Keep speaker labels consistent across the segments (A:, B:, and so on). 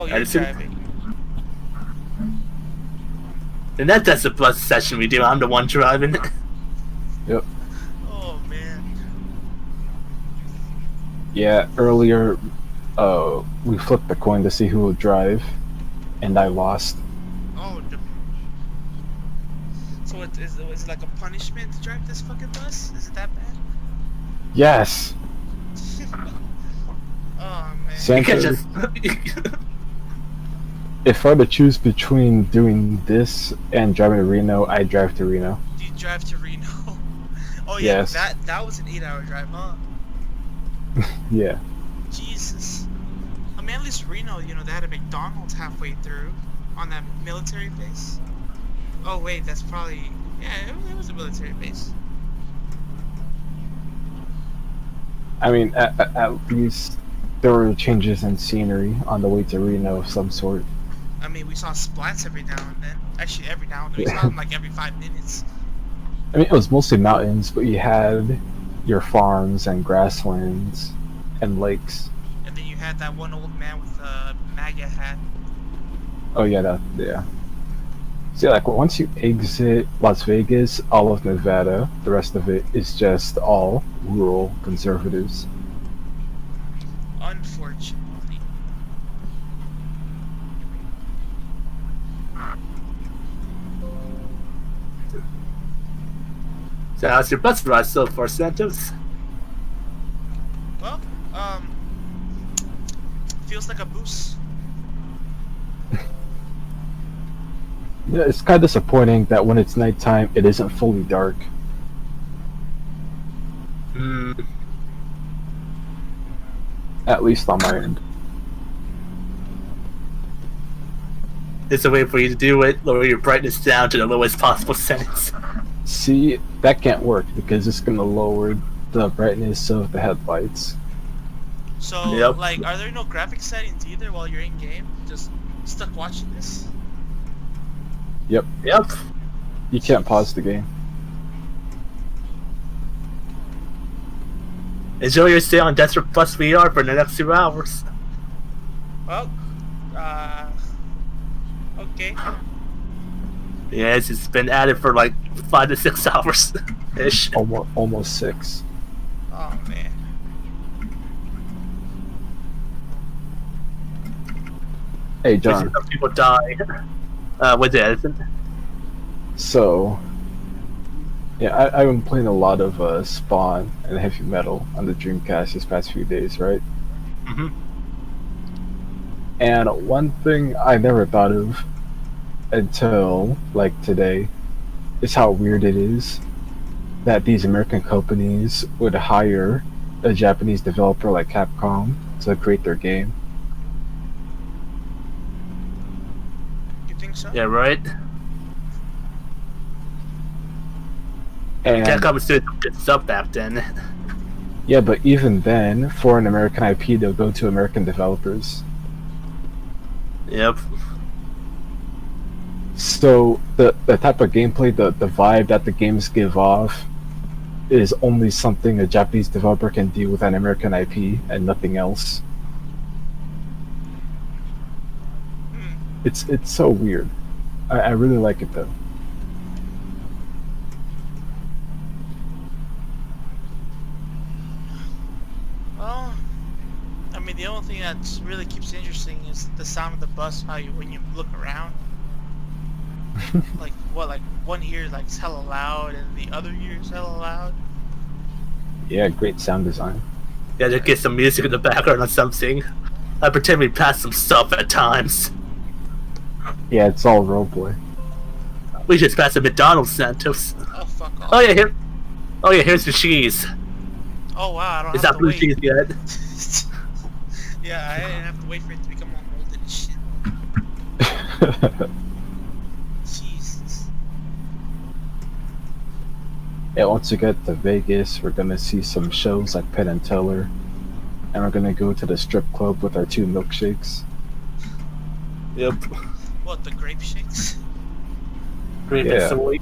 A: Oh, you're driving.
B: And that's the plus session we do. I'm the one driving.
C: Yep.
A: Oh man.
C: Yeah, earlier, we flipped the coin to see who would drive, and I lost.
A: Oh. So is it like a punishment to drive this fucking bus? Is it that bad?
C: Yes.
A: Oh man.
C: Santos, if I were to choose between doing this and driving to Reno, I'd drive to Reno.
A: Do you drive to Reno? Oh yeah,
C: Yes.
A: that was an 8-hour drive, huh?
C: Yeah.
A: Jesus. I mean, at least Reno, you know, they had a McDonald's halfway through on that military base. Oh wait, that's probably, yeah, it was a military base.
C: I mean, at least there were changes in scenery on the way to Reno of some sort.
A: I mean, we saw splats every now and then. Actually, every now and then. We saw them like every 5 minutes.
C: I mean, it was mostly mountains, but you had your farms and grasslands and lakes.
A: And then you had that one old man with a MAGA hat.
C: Oh yeah, yeah. See, like once you exit Las Vegas, all of Nevada, the rest of it is just all rural conservatives.
A: Unfortunately.
B: So how's your bus ride so far, Santos?
A: Well, feels like a boost.
C: Yeah, it's kind of disappointing that when it's nighttime, it isn't fully dark. At least on my end.
B: There's a way for you to do it. Lower your brightness down to the lowest possible settings.
C: See, that can't work because it's gonna lower the brightness of the headlights.
A: So,
B: Yep.
A: like, are there no graphic settings either while you're in game? Just stuck watching this?
C: Yep.
B: Yep.
C: You can't pause the game.
B: Enjoy your stay on Desert Plus VR for the next 2 hours.
A: Well, okay.
B: Yes, it's been added for like 5 to 6 hours ish.
C: Almost 6.
A: Oh man.
C: Hey John.
B: Some people die. With the Edison.
C: So, yeah, I've been playing a lot of Spawn and Heavy Metal on the Dreamcast these past few days, right?
B: Mm-hmm.
C: And one thing I never thought of until like today is how weird it is that these American companies would hire a Japanese developer like Capcom to create their game.
A: You think so?
B: Yeah, right?
C: And
B: Capcom was doing good stuff back then.
C: yeah, but even then, for an American IP, they'll go to American developers.
B: Yep.
C: So the type of gameplay, the vibe that the games give off is only something a Japanese developer can do with an American IP and nothing else. It's so weird. I really like it though.
A: Well, I mean, the only thing that really keeps it interesting is the sound of the bus. How you, when you look around, like what, like one ear like is hella loud and the other ear is hella loud.
C: Yeah, great sound design.
B: Yeah, just get some music in the background or something. I pretend we pass some stuff at times.
C: Yeah, it's all roleplay.
B: We just passed a McDonald's, Santos.
A: Oh fuck off.
B: Oh yeah, here. Oh yeah, here's the cheese.
A: Oh wow, I don't
B: Is
A: have
B: that
A: to
B: blue
A: wait.
B: cheese yet?
A: Yeah, I didn't have to wait for it to become all molded and shit. Jesus.
C: Yeah, once we get to Vegas, we're gonna see some shows like Penn and Teller, and we're gonna go to the strip club with our 2 milkshakes.
B: Yep.
A: What, the grape shakes?
B: Grape
C: Yeah.
B: and soy.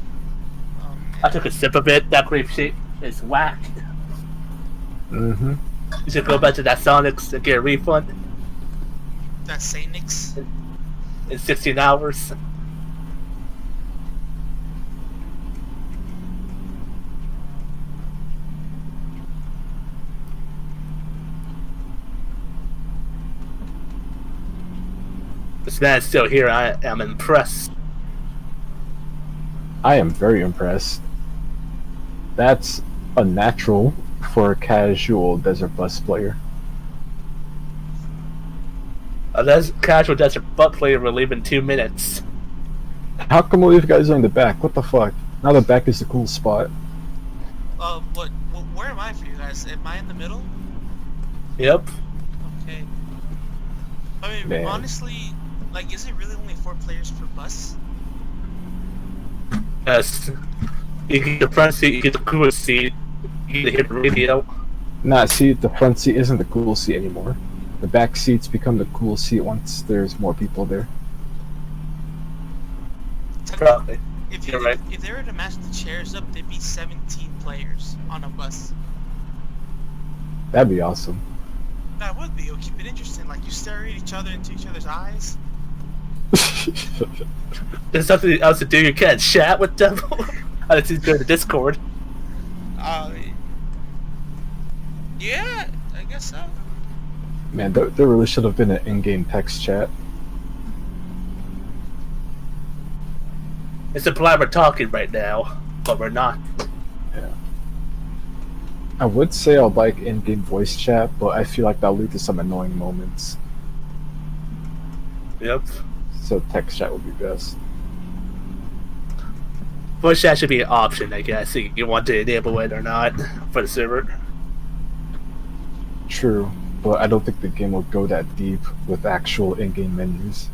A: Oh man.
B: I took a sip of it. That grape shake is whack.
C: Mm-hmm.
B: You should go back to that Sonic's and get a refund.
A: That's Saint Nick's.
B: in 16 hours. This man's still here. I am impressed.
C: I am very impressed. That's unnatural for a casual Desert Bus player.
B: That's casual desert butt player will leave in 2 minutes.
C: How come all you guys are in the back? What the fuck? Now the back is the cool spot.
A: What? Where am I for you guys? Am I in the middle?
B: Yep.
A: Okay. I mean,
C: Man.
A: honestly, like, is it really only 4 players per bus?
B: Yes. You get the front seat, you get the coolest seat, you get to hit the radio.
C: Nah, see, the front seat isn't the cool seat anymore. The back seats become the cool seat once there's more people there.
B: Probably.
A: If
B: You're right.
A: If they were to match the chairs up, there'd be 17 players on a bus.
C: That'd be awesome.
A: That would be. It'll keep it interesting. Like, you stare at each other into each other's eyes.
B: There's nothing else to do. You can't chat with them. I just go to Discord.
A: Yeah, I guess so.
C: Man, there really should have been an in-game text chat.
B: It's implied we're talking right now, but we're not.
C: Yeah. I would say I'd like in-game voice chat, but I feel like that'll lead to some annoying moments.
B: Yep.
C: So text chat would be best.
B: Voice chat should be an option, I guess. If you want to enable it or not for the server.
C: True, but I don't think the game will go that deep with actual in-game menus.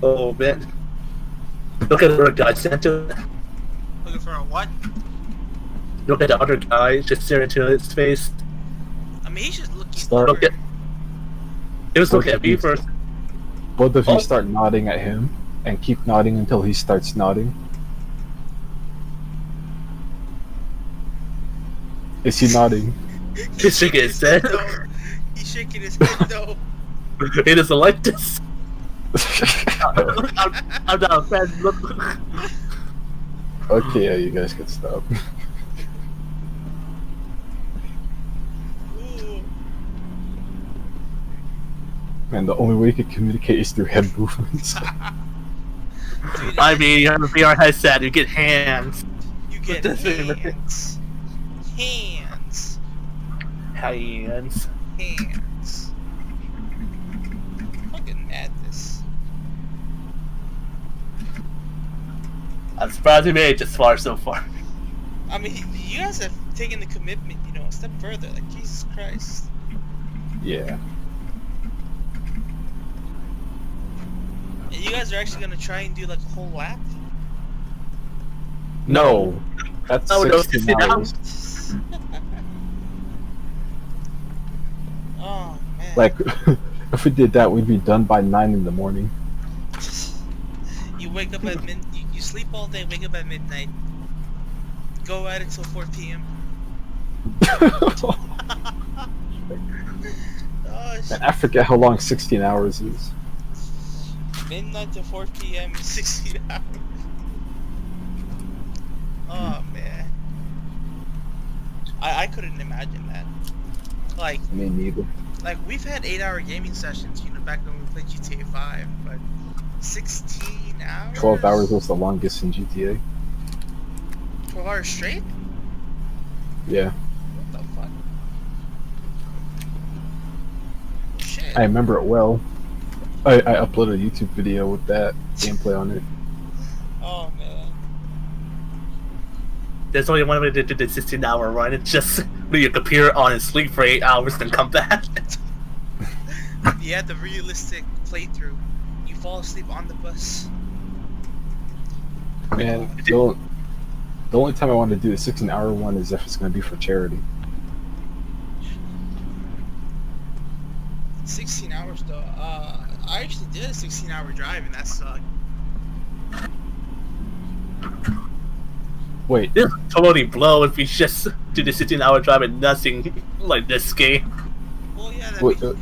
B: Oh man. Look at the other guy sent to it.
A: Looking for a what?
B: Look at the other guy just staring into his face.
A: I mean, he's just looking
C: Start
A: for...
B: Look at. It was looking at me first.
C: Both of you
B: Oh.
C: start nodding at him, and keep nodding until he starts nodding. Is he nodding?
B: He's shaking his head.
A: though. He's shaking his head though.
B: He doesn't like this. I'm not a fan. Look.
C: Okay, yeah, you guys can stop.
A: Ooh.
C: Man, the only way you can communicate is through head movements.
A: Dude,
B: I mean, you have a VR headset, you get hands.
A: you get
B: this thing-
A: hands. Hands.
B: Hands.
A: Hands. Fucking madness.
B: I'm surprised we made it this far so far.
A: I mean, you guys have taken the commitment, you know, a step further. Like, Jesus Christ.
C: Yeah.
A: And you guys are actually gonna try and do like a whole lap?
C: No. That's
B: Oh, no,
C: 16
B: sit down.
C: hours.
A: Oh man.
C: Like, if we did that, we'd be done by 9 in the morning.
A: You wake up at you sleep all day, wake up at midnight, go at it till 4 p.m. Oh shit.
C: And I forget how long 16 hours is.
A: Midnight to 4 p.m. 16 hours. Oh man. I couldn't imagine that. Like
C: Me neither.
A: we've had 8-hour gaming sessions, you know, back when we played GTA 5, but 16 hours?
C: 12 hours was the longest in GTA.
A: 12 hours straight?
C: Yeah.
A: What the fuck? Shit.
C: I remember it well. I uploaded a YouTube video with that gameplay on it.
A: Oh man.
B: There's only one way to do the 16-hour run. It's just leave your computer on and sleep for 8 hours, then come back.
A: You had the realistic playthrough. You fall asleep on the bus.
C: Man, the only time I want to do the 16-hour one is if it's going to be for charity.
A: 16 hours though. I actually did a 16-hour drive and that sucked.
C: Wait,
B: This would totally blow if we just do the 16-hour drive and nothing like this game.
A: Well, yeah, that
C: wait,
A: makes,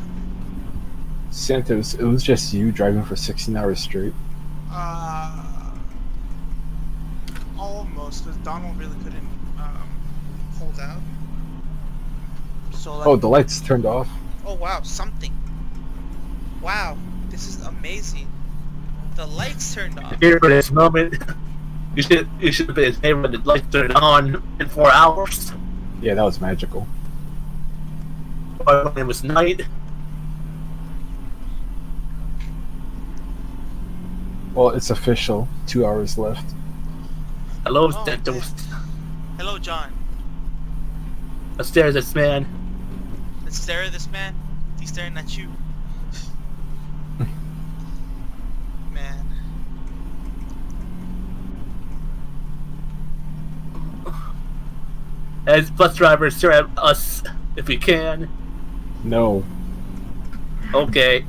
C: Santos, it was just you driving for 16 hours straight?
A: almost, because Donald really couldn't hold out. So like,
C: Oh, the lights turned off?
A: oh wow, something. Wow, this is amazing. The lights turned off.
B: Here for this moment, you should have been in favor of the lights turned on in 4 hours.
C: Yeah, that was magical.
B: When it was night.
C: Well, it's official. 2 hours left.
B: Hello,
A: Oh,
B: Santos.
A: Hello, John.
B: Upstairs, this man.
A: Let's stare at this man. He's staring at you. Man.
B: As bus drivers, stare at us if we can.
C: No.
B: Okay,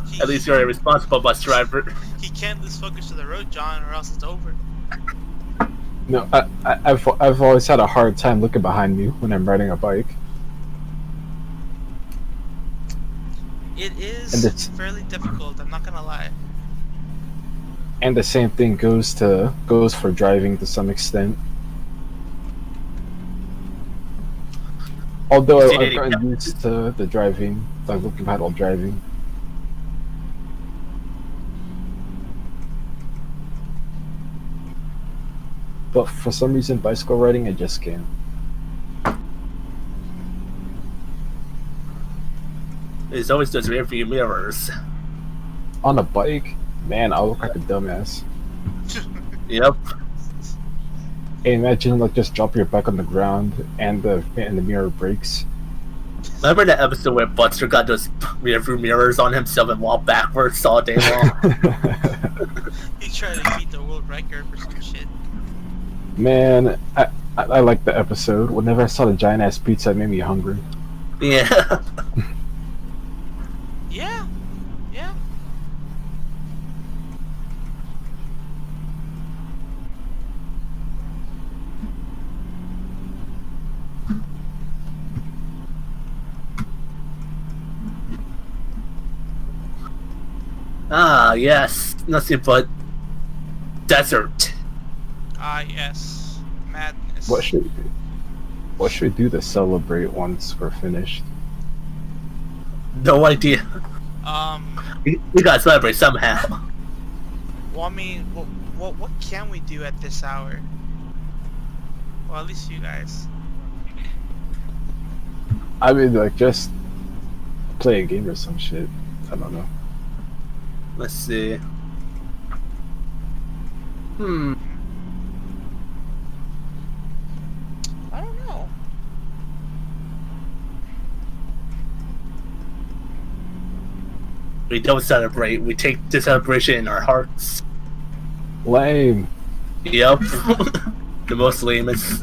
A: He,
B: at least you're a responsible bus driver.
A: he can't lose focus to the road, John, or else it's over.
C: No, I've always had a hard time looking behind me when I'm riding a bike.
A: It
C: And
A: is
C: it's-
A: fairly difficult, I'm not gonna lie.
C: And the same thing goes for driving to some extent. Although I've gotten used to the driving, like looking behind while driving. But for some reason, bicycle riding, I just can't.
B: It's always those rearview mirrors.
C: On a bike, man, I look like a dumbass.
B: Yep.
C: Hey, imagine like just drop your bike on the ground and the mirror breaks.
B: Remember that episode where Buster got those rearview mirrors on himself and walked backwards all day long?
A: He's trying to beat the world record for some shit.
C: Man, I like the episode. Whenever I saw the giant ass pizza, it made me hungry.
B: Yeah.
A: Yeah. Yeah.
B: Ah, yes. Nothing but desert.
A: Ah, yes. Madness.
C: What should we do to celebrate once we're finished?
B: No idea. We gotta celebrate somehow.
A: Well, I mean, what can we do at this hour? Well, at least you guys.
C: I mean, like just play a game or some shit. I don't know.
B: Let's see.
A: I don't know.
B: We don't celebrate. We take the celebration in our hearts.
C: Lame.
B: Yep. The most lamest.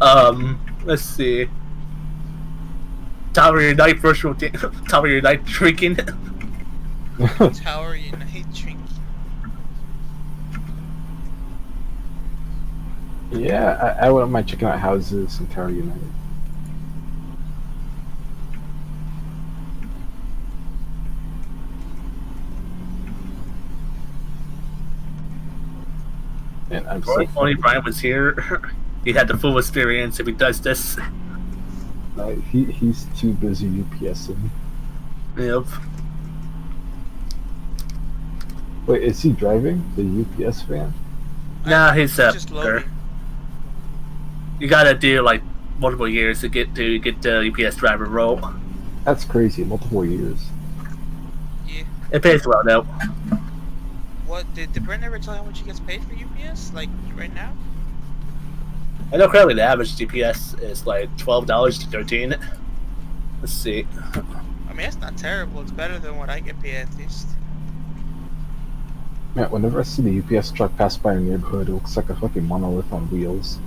B: Let's see. Tower Unite virtual Tower Unite drinking.
A: Tower Unite drink.
C: Yeah, I wouldn't mind checking out houses in Tower United. And I'm so
B: If only Brian was here, he had the full experience if he does this.
C: he's too busy UPSing.
B: Yep.
C: Wait, is he driving the UPS van?
B: Nah, he's a
A: Just
B: worker.
A: loading.
B: You gotta do like multiple years to get the UPS driver role.
C: That's crazy. Multiple years.
A: Yeah.
B: It pays well though.
A: What did Brent ever tell you how much he gets paid for UPS? Like right now?
B: I know currently the average GPS is like $12 to $13. Let's see.
A: I mean, it's not terrible. It's better than what I get paid at least.
C: Man, whenever I see the UPS truck pass by our neighborhood, it looks like a fucking monolith on wheels.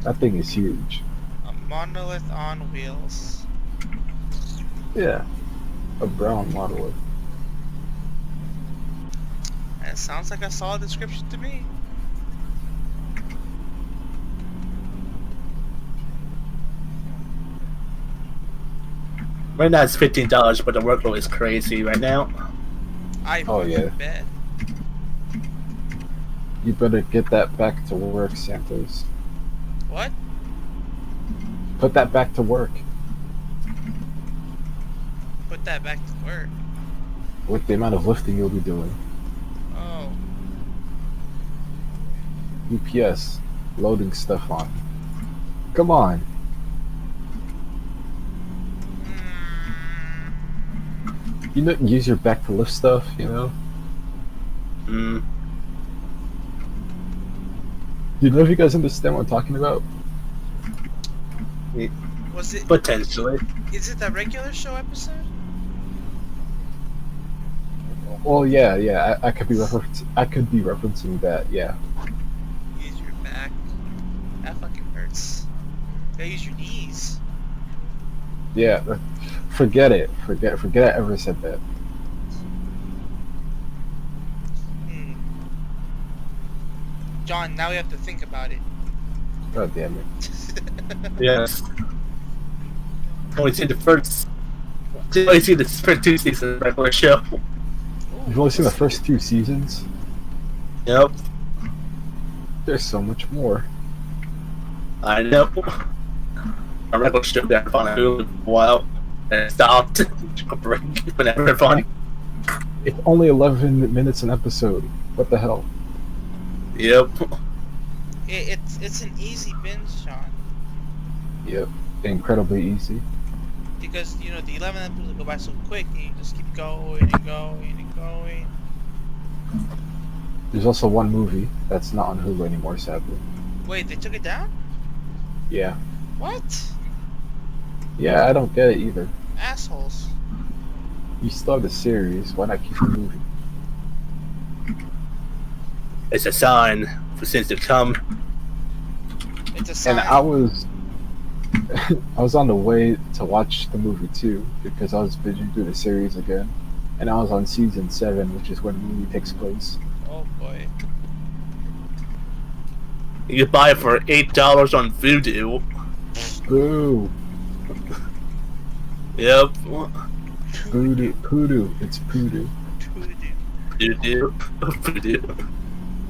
C: That thing is huge.
A: A monolith on wheels.
C: Yeah, a brown monolith.
A: That sounds like a solid description to me.
B: Right now it's $15, but the workload is crazy right now.
A: I
C: Oh, yeah.
A: bet.
C: You better get that back to work, Santos.
A: What?
C: Put that back to work
A: Put that back to work.
C: with the amount of lifting you'll be doing.
A: Oh.
C: UPS, loading stuff on. Come on.
A: Mm,
C: You know, use your back to lift stuff, you know?
B: Mm.
C: You know if you guys understand what I'm talking about?
A: was it?
B: Potentially.
A: Is it the regular show episode?
C: Well, yeah, I could be referencing that, yeah.
A: Use your back. That fucking hurts. You gotta use your knees.
C: Yeah, forget it. Forget I ever said that.
A: Hmm. John, now we have to think about it.
C: God damn it.
B: Yes. Only seen the first. Only seen the first 2 seasons of the regular show.
C: You've only seen the first 2 seasons?
B: Yep.
C: There's so much more.
B: I know. A regular show got on Hulu for a while, and it stopped. Took a break, but never funny.
C: It's only 11 minutes an episode. What the hell?
B: Yep.
A: It's an easy binge, Sean,
C: Yep. Incredibly easy.
A: because you know the 11 episodes go by so quick, and you just keep going and going and going.
C: There's also one movie that's not on Hulu anymore, sadly.
A: Wait, they took it down?
C: Yeah.
A: What?
C: Yeah, I don't get it either.
A: Assholes.
C: You still have the series, why not keep the movie?
B: It's a sign for things to come.
A: It's a sign.
C: And I was I was on the way to watch the movie too, because I was binging through the series again. And I was on season 7, which is when the movie takes place.
A: Oh boy.
B: You can buy it for $8 on Vudu.
C: Boo!
B: Yep.
C: Poodoo. It's poodoo.
B: Vudu. Vudu.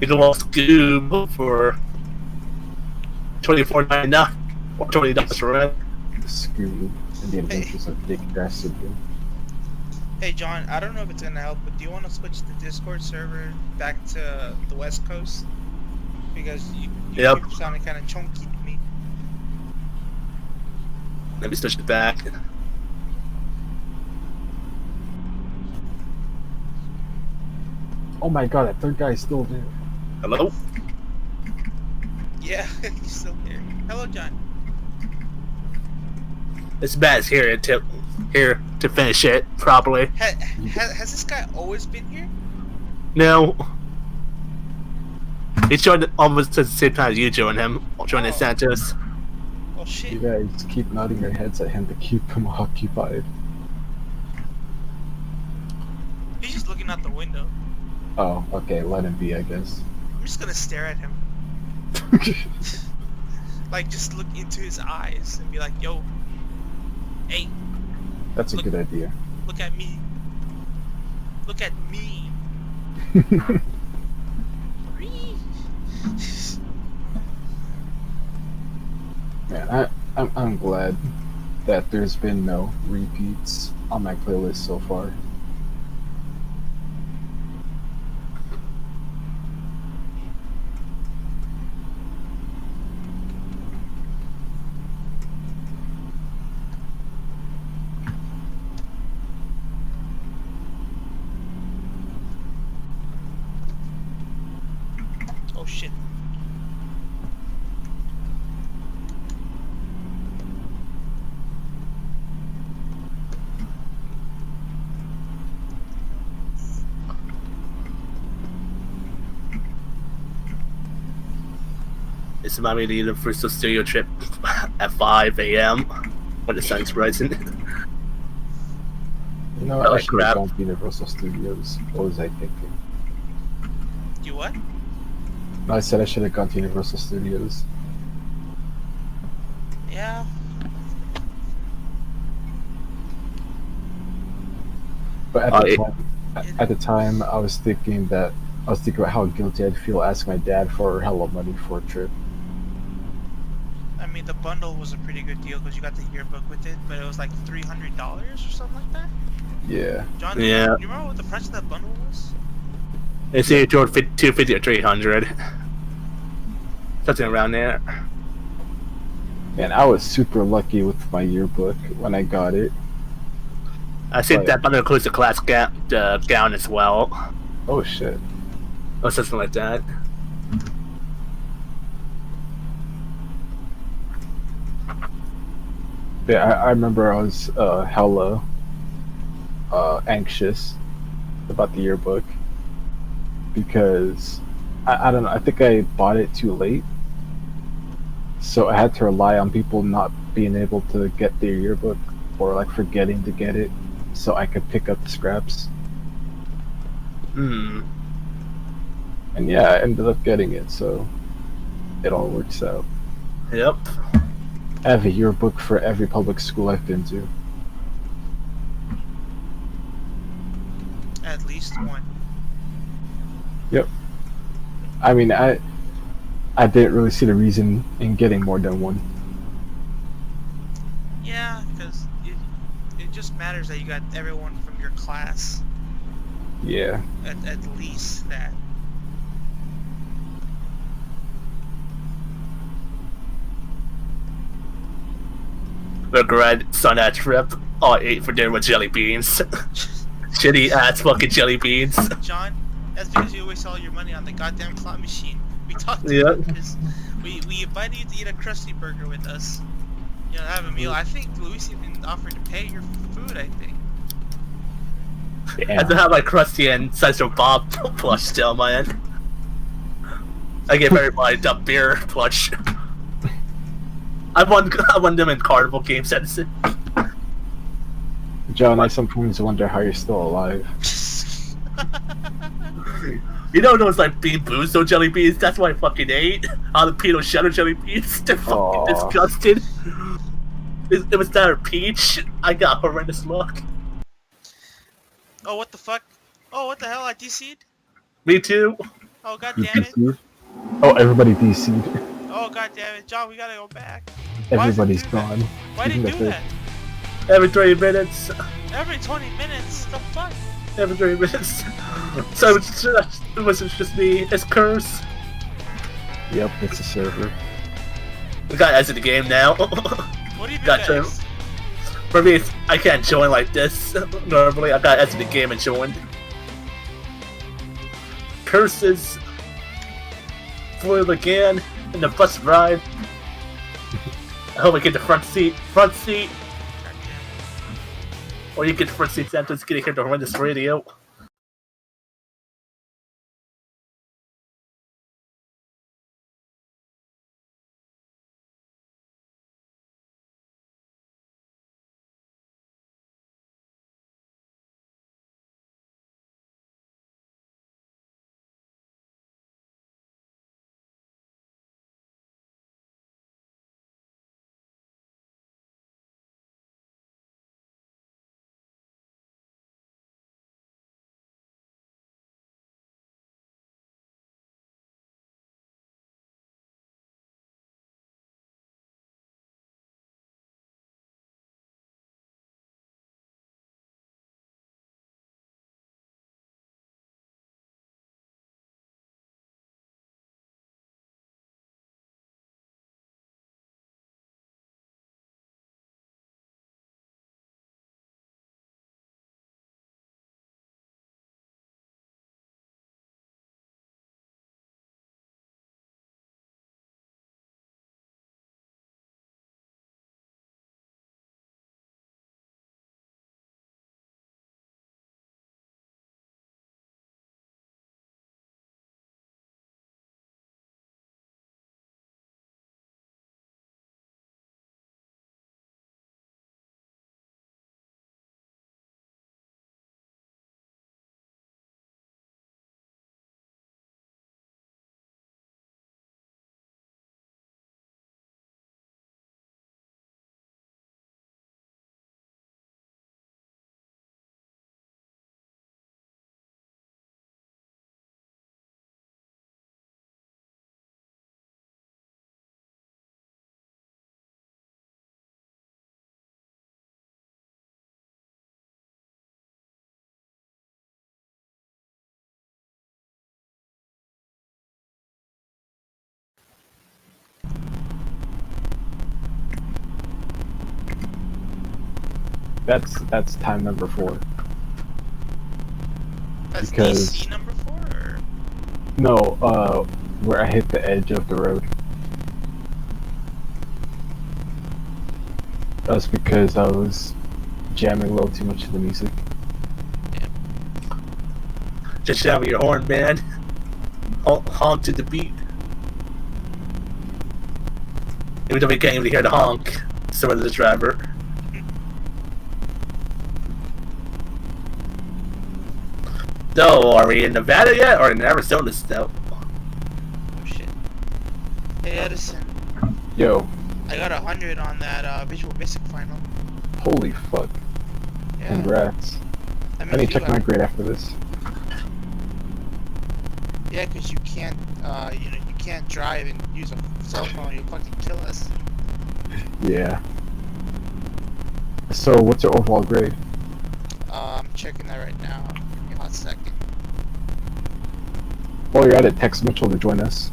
B: You can watch Scoob for $24.99 or $20 for rent.
C: Scooby and the Adventures of Dick Dastardly.
A: Hey John, I don't know if it's gonna help, but do you want to switch the Discord server back to the West Coast? Because you
B: Yep.
A: keep sounding kind of chunky to me.
B: Let me switch it back.
C: Oh my god, that third guy is still there.
B: Hello?
A: Yeah, he's still here. Hello, John.
B: This Matt's here to finish it properly.
A: Has this guy always been here?
B: No. He joined almost at the same time as you joined him, joining Santos.
A: Oh shit.
C: You guys keep nodding your heads at him to keep him occupied.
A: He's just looking out the window.
C: Oh, okay, let him be, I guess.
A: I'm just gonna stare at him. Like, just look into his eyes and be like, yo, hey,
C: That's a
A: Look-
C: good idea.
A: look at me. Look at me.
C: Man, I'm glad that there's been no repeats on my playlist so far.
A: Oh shit.
B: It's about me to Universal Studio trip at 5 a.m. when the sun's rising.
C: No,
B: Oh,
C: I
B: like
C: should have
B: crap.
C: gone to Universal Studios. What was I thinking?
A: You what?
C: No, I said I should have gone to Universal Studios.
A: Yeah.
C: But
B: Oh, it-
C: at the time, I was thinking about how guilty I'd feel asking my dad for hella money for a trip.
A: I mean, the bundle was a pretty good deal because you got the yearbook with it, but it was like $300 or something like that.
C: Yeah.
A: John,
B: Yeah.
A: you remember what the price of that bundle was?
B: It's either 250 or 300. Something around there.
C: And I was super lucky with my yearbook when I got it.
B: I think
C: Right.
B: that bundle includes the class gown as well.
C: Oh shit.
B: Or something like that.
C: Yeah, I remember I was hella anxious about the yearbook because I don't know. I think I bought it too late, so I had to rely on people not being able to get their yearbook or like forgetting to get it, so I could pick up the scraps.
B: Hmm.
C: And yeah, I ended up getting it, so it all works out.
B: Yep.
C: I have a yearbook for every public school I've been to.
A: At least one.
C: I mean, I didn't really see the reason in getting more than one.
A: Yeah, because it just matters that you got everyone from your class.
C: Yeah.
A: At least that.
B: Regret on that trip. All I ate for dinner was jelly beans. Shitty ass fucking jelly beans.
A: John, that's because you always sell your money on the goddamn slot machine. We talked
B: Yeah.
A: about this. We invited you to eat a Krusty Burger with us. You know, have a meal. I think Luis even offered to pay your food, I think.
B: I have to have my Krusty and Sideshow Bob plush still, man. I gave everybody the beer plush. I won them in carnival game sets.
C: John, I sometimes wonder how you're still alive.
B: You know those like Bean Boozled jelly beans? That's what I fucking ate. Jalapeno cheddar jelly beans. They're fucking
C: Aw.
B: disgusting. It was that or peach. I got horrendous luck.
A: Oh, what the fuck? Oh, what the hell? I DC'd?
B: Me too.
A: Oh, god
C: You
A: damn it.
C: DC'd? Oh, everybody DC'd.
A: Oh, god damn it. John, we gotta go back.
C: Everybody's
A: do that?
C: gone.
A: Why did
C: Even
A: you
C: if
A: do
C: they-
A: that?
B: Every 3 minutes.
A: Every 20 minutes? The fuck?
B: Every 3 minutes. So it was just me. It's Curse.
C: Yep, it's a server.
B: We gotta exit the game now.
A: What do you mean,
B: Gotcha.
A: guys?
B: For me, I can't join like this. Normally, I gotta exit the game and join. Curses. Foiled again in the bus ride. I hope I get the front seat. Front seat.
A: God damn it.
B: Or you get the front seat after it's getting here to run this radio.
C: That's time number 4.
A: That's
C: Because-
A: DC number 4? Or?
C: No, where I hit the edge of the road. That's because I was jamming a little too much to the music.
B: Just shout your horn, man. Honk to the beat. Even though we can't even hear the honk, so to the driver. So, are we in Nevada yet, or in Arizona still?
A: Oh shit. Hey Edison,
C: Yo,
A: I got 100 on that Visual Basic final.
C: holy fuck.
A: Yeah.
C: Congrats.
A: I
C: I need to check my grade after this.
A: Yeah, because you can't, you can't drive and use a cell phone. You'll fucking kill us.
C: Yeah. So, what's your overall grade?
A: I'm checking that right now. Give me 1 second.
C: While you're at it, text Mitchell to join us.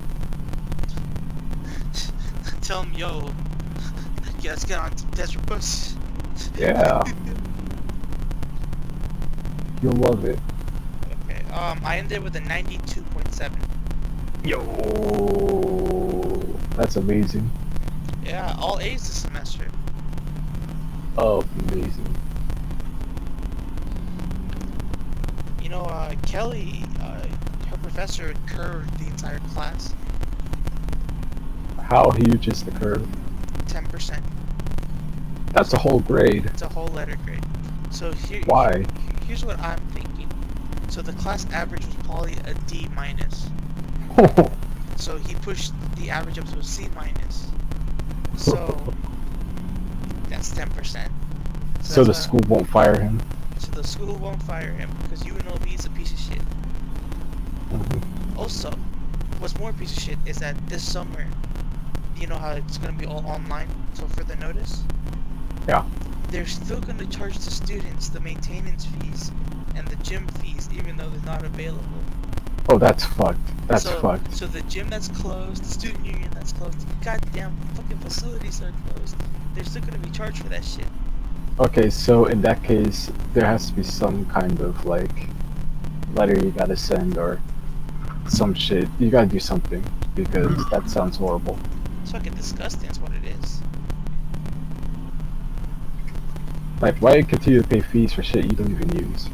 A: Tell him, yo, yeah, let's get on to Desert Bus.
C: Yeah. You'll love it.
A: Okay, I ended with a 92.7.
C: Yo, that's amazing.
A: Yeah, all A's this semester.
C: Amazing.
A: You know, Kelly, her professor curved the entire class.
C: How huge is the curve?
A: 10%.
C: That's a whole grade.
A: It's a whole letter grade. So here,
C: Why?
A: here's what I'm thinking. So the class average was probably a D minus. So he pushed the average up to a C minus. So that's 10%.
C: So the
A: that's
C: school won't fire him.
A: So the school won't fire him because UNLV is a piece of shit.
C: Mhm.
A: Also, what's more piece of shit is that this summer, you know how it's gonna be all online. So for the notice,
C: Yeah.
A: they're still gonna charge the students the maintenance fees and the gym fees, even though they're not available.
C: Oh, that's fucked. That's
A: so,
C: fucked.
A: So the gym that's closed, the student union that's closed, the goddamn fucking facilities are closed. They're still gonna be charged for that shit.
C: Okay, so in that case, there has to be some kind of like letter you gotta send or some shit. You gotta do something because that sounds horrible.
A: It's fucking disgusting. Is what it is.
C: Like, why you continue to pay fees for shit you don't even use?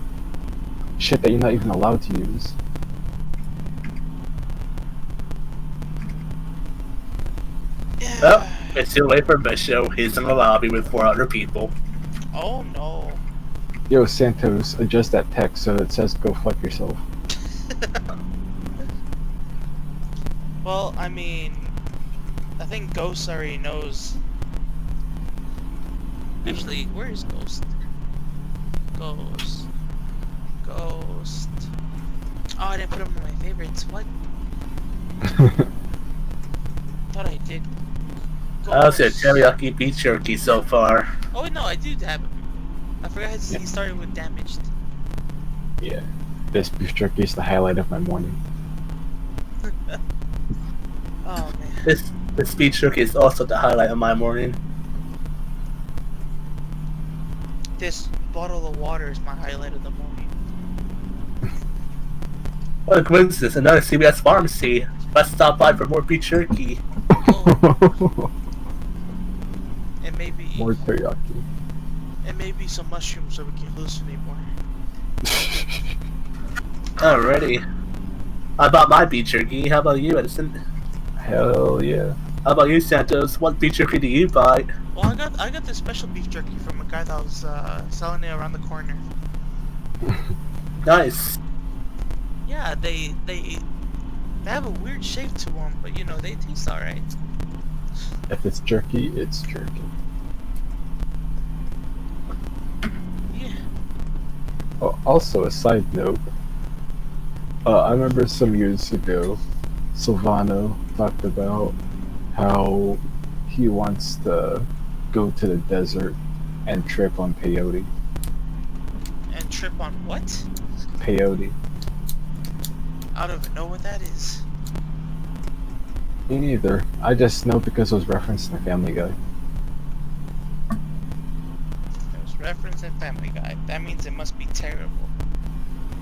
C: Shit that you're not even allowed to use.
A: Yeah.
B: Well, it's too late for Bishop. He's in the lobby with 4 other people.
A: Oh no.
C: Yo, Santos, adjust that text so it says go fuck yourself.
A: Well, I mean, I think Ghost already knows. Actually, where is Ghost? Ghost. Ghost. Oh, I didn't put him in my favorites. What? Thought I did.
B: How's your
A: Ghost.
B: teriyaki beef jerky so far?
A: Oh wait, no, I do have him. I forgot he started with damaged.
C: Yeah. This beef jerky is the highlight of my morning.
A: Oh man.
B: This beef jerky is also the highlight of my morning.
A: This bottle of water is my highlight of the morning.
B: What a coincidence, another CVS pharmacy. Let's stop by for more beef jerky.
A: Oh, and maybe
C: More teriyaki.
A: and maybe some mushrooms so we can hallucinate more.
B: Alrighty. I bought my beef jerky. How about you, Edison?
C: Hell yeah.
B: How about you, Santos? What beef jerky do you buy?
A: Well, I got this special beef jerky from a guy that was selling it around the corner.
B: Nice.
A: Yeah, they have a weird shape to them, but you know they taste alright.
C: If it's jerky, it's jerky.
A: Yeah.
C: Oh, also, a side note. I remember some years ago, Silvano talked about how he wants to go to the desert and trip on peyote.
A: And trip on what?
C: Peyote.
A: I don't even know what that is.
C: Me neither. I just know because it was referenced in the Family Guy.
A: It was referenced 100% Family Guy. That means it must be terrible.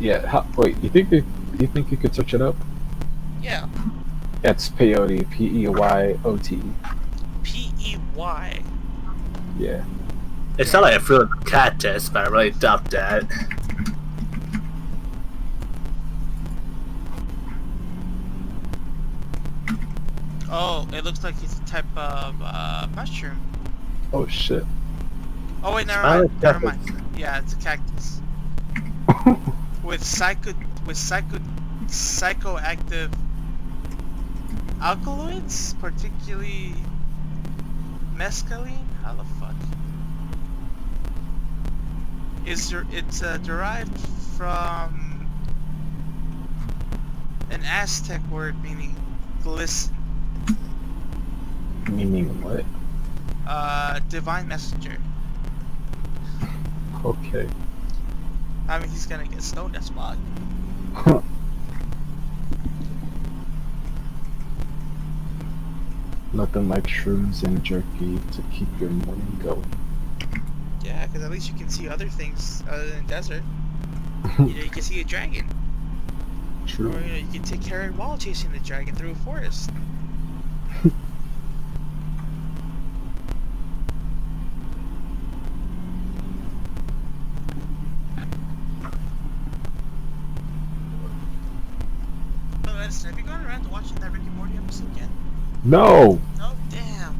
C: Yeah. Wait. Do you think you could search it up?
A: Yeah.
C: It's peyote. P-E-Y-O-T.
A: P-E-Y.
C: Yeah.
B: It's not like I feel like a cat test, but I really doubt that.
A: Oh, it looks like it's a type of mushroom.
C: Oh shit.
A: Oh wait, never
B: Smiley
A: mind. Never
B: cactus.
A: mind. Yeah, it's a cactus with psychoactive alkaloids, particularly mescaline. How the fuck? It's derived from an Aztec word meaning glisten.
C: Meaning what?
A: Divine messenger.
C: Okay.
A: I mean, he's gonna get stoned as fuck.
C: Nothing like shrooms and jerky to keep your morning going.
A: Yeah, because at least you can see other things other than desert. You know, you can see a dragon.
C: True.
A: Or, you know, you can take care of it while chasing the dragon through a forest. Oh, listen, have you gone around to watching that Rick and Morty episode yet?
C: No!
A: Oh, damn.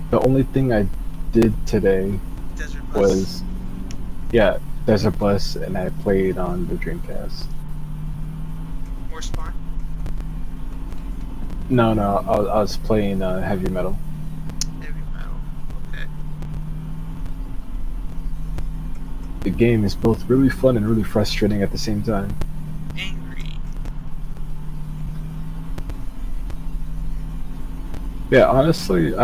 C: The only thing I did today
A: Desert Bus.
C: was, yeah, Desert Bus, and I played on the Dreamcast.
A: More Spawn?
C: No, I was playing heavy metal.
A: Heavy metal. Okay.
C: The game is both really fun and really frustrating at the same time.
A: Angry.
C: Yeah, honestly,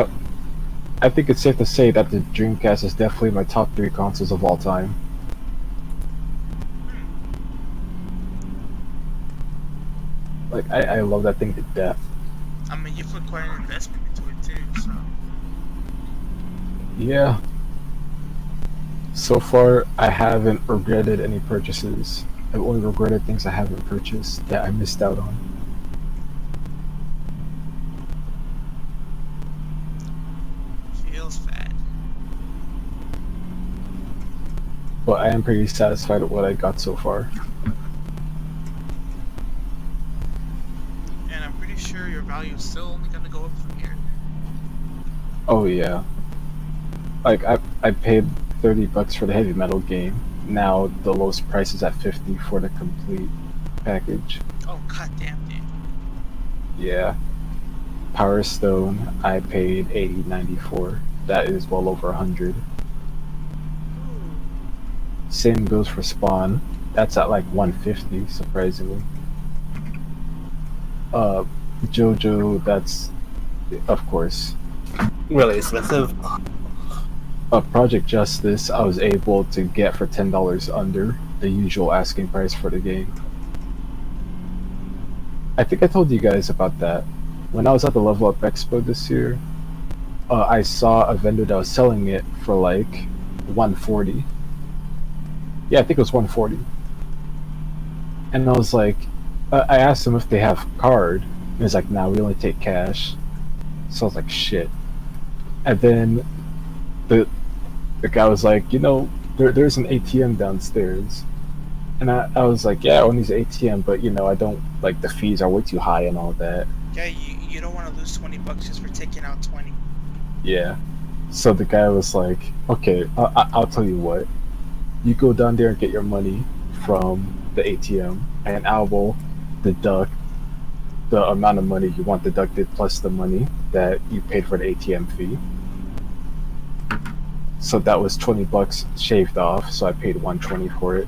C: I think it's safe to say that the Dreamcast is definitely my top 3 consoles of all time. Like, I love that thing to death.
A: I mean, you put quite an investment into it too, so.
C: Yeah. So far, I haven't regretted any purchases. I've only regretted things I haven't purchased that I missed out on.
A: Feels bad.
C: But I am pretty satisfied with what I got so far.
A: And I'm pretty sure your value is still only gonna go up from here.
C: Oh yeah. Like, I paid $30 for the heavy metal game. Now the lowest price is at $50 for the complete package.
A: Oh, goddamn, dude.
C: Yeah. Power Stone, I paid $80.90 for. That is well over $100.
A: Ooh.
C: Same goes for Spawn. That's at like $150, surprisingly. JoJo, that's, of course.
B: Really expensive.
C: Project Justice, I was able to get for $10 under the usual asking price for the game. I think I told you guys about that. When I was at the Level Up Expo this year, I saw a vendor that was selling it for like $140. Yeah, I think it was $140. And I was like, I asked him if they have card. And he's like, nah, we only take cash. So I was like, shit. And then the guy was like, you know, there's an ATM downstairs. And I was like, yeah, I own these ATM, but you know, I don't, like, the fees are way too high and all that.
A: Yeah, you don't want to lose $20 just for taking out 20.
C: Yeah. So the guy was like, okay, I'll tell you what. You go down there and get your money from the ATM, and I will deduct the amount of money you want deducted plus the money that you paid for the ATM fee. So that was $20 shaved off, so I paid $120 for it.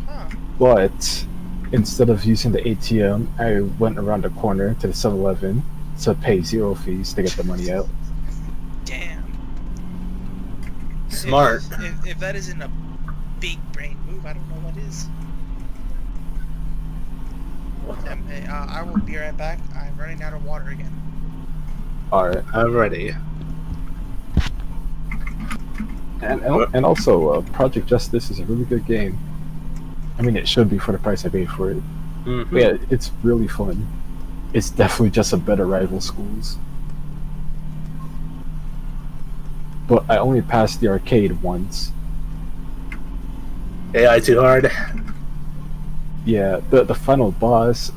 A: Huh.
C: But instead of using the ATM, I went around the corner to the 7-Eleven to pay 0 fees to get the money out.
A: Damn.
B: Smart.
A: If that isn't a big brain move, I don't know what is. Hey, I will be right back. I'm running out of water again.
C: Alright.
B: Alrighty.
C: And also, Project Justice is a really good game. I mean, it should be for the price I paid for it.
B: Mm-hmm.
C: But yeah, it's really fun. It's definitely just a better Rival Schools. But I only passed the arcade once.
B: AI too hard.
C: Yeah, the final boss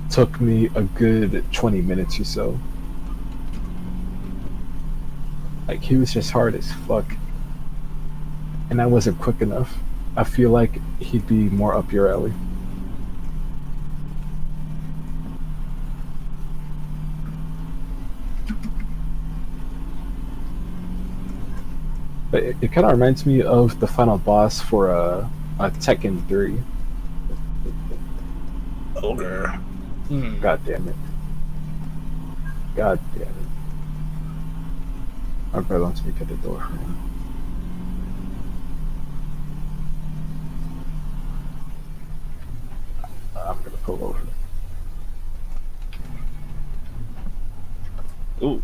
C: took me a good 20 minutes or so. Like, he was just hard as fuck. And I wasn't quick enough. I feel like he'd be more up your alley. But it kind of reminds me of the final boss for a Tekken 3.
B: Ogre. Hmm.
C: God damn it. God damn it. My brother wants me to cut the door for him. I'm gonna pull over.
B: Ooh.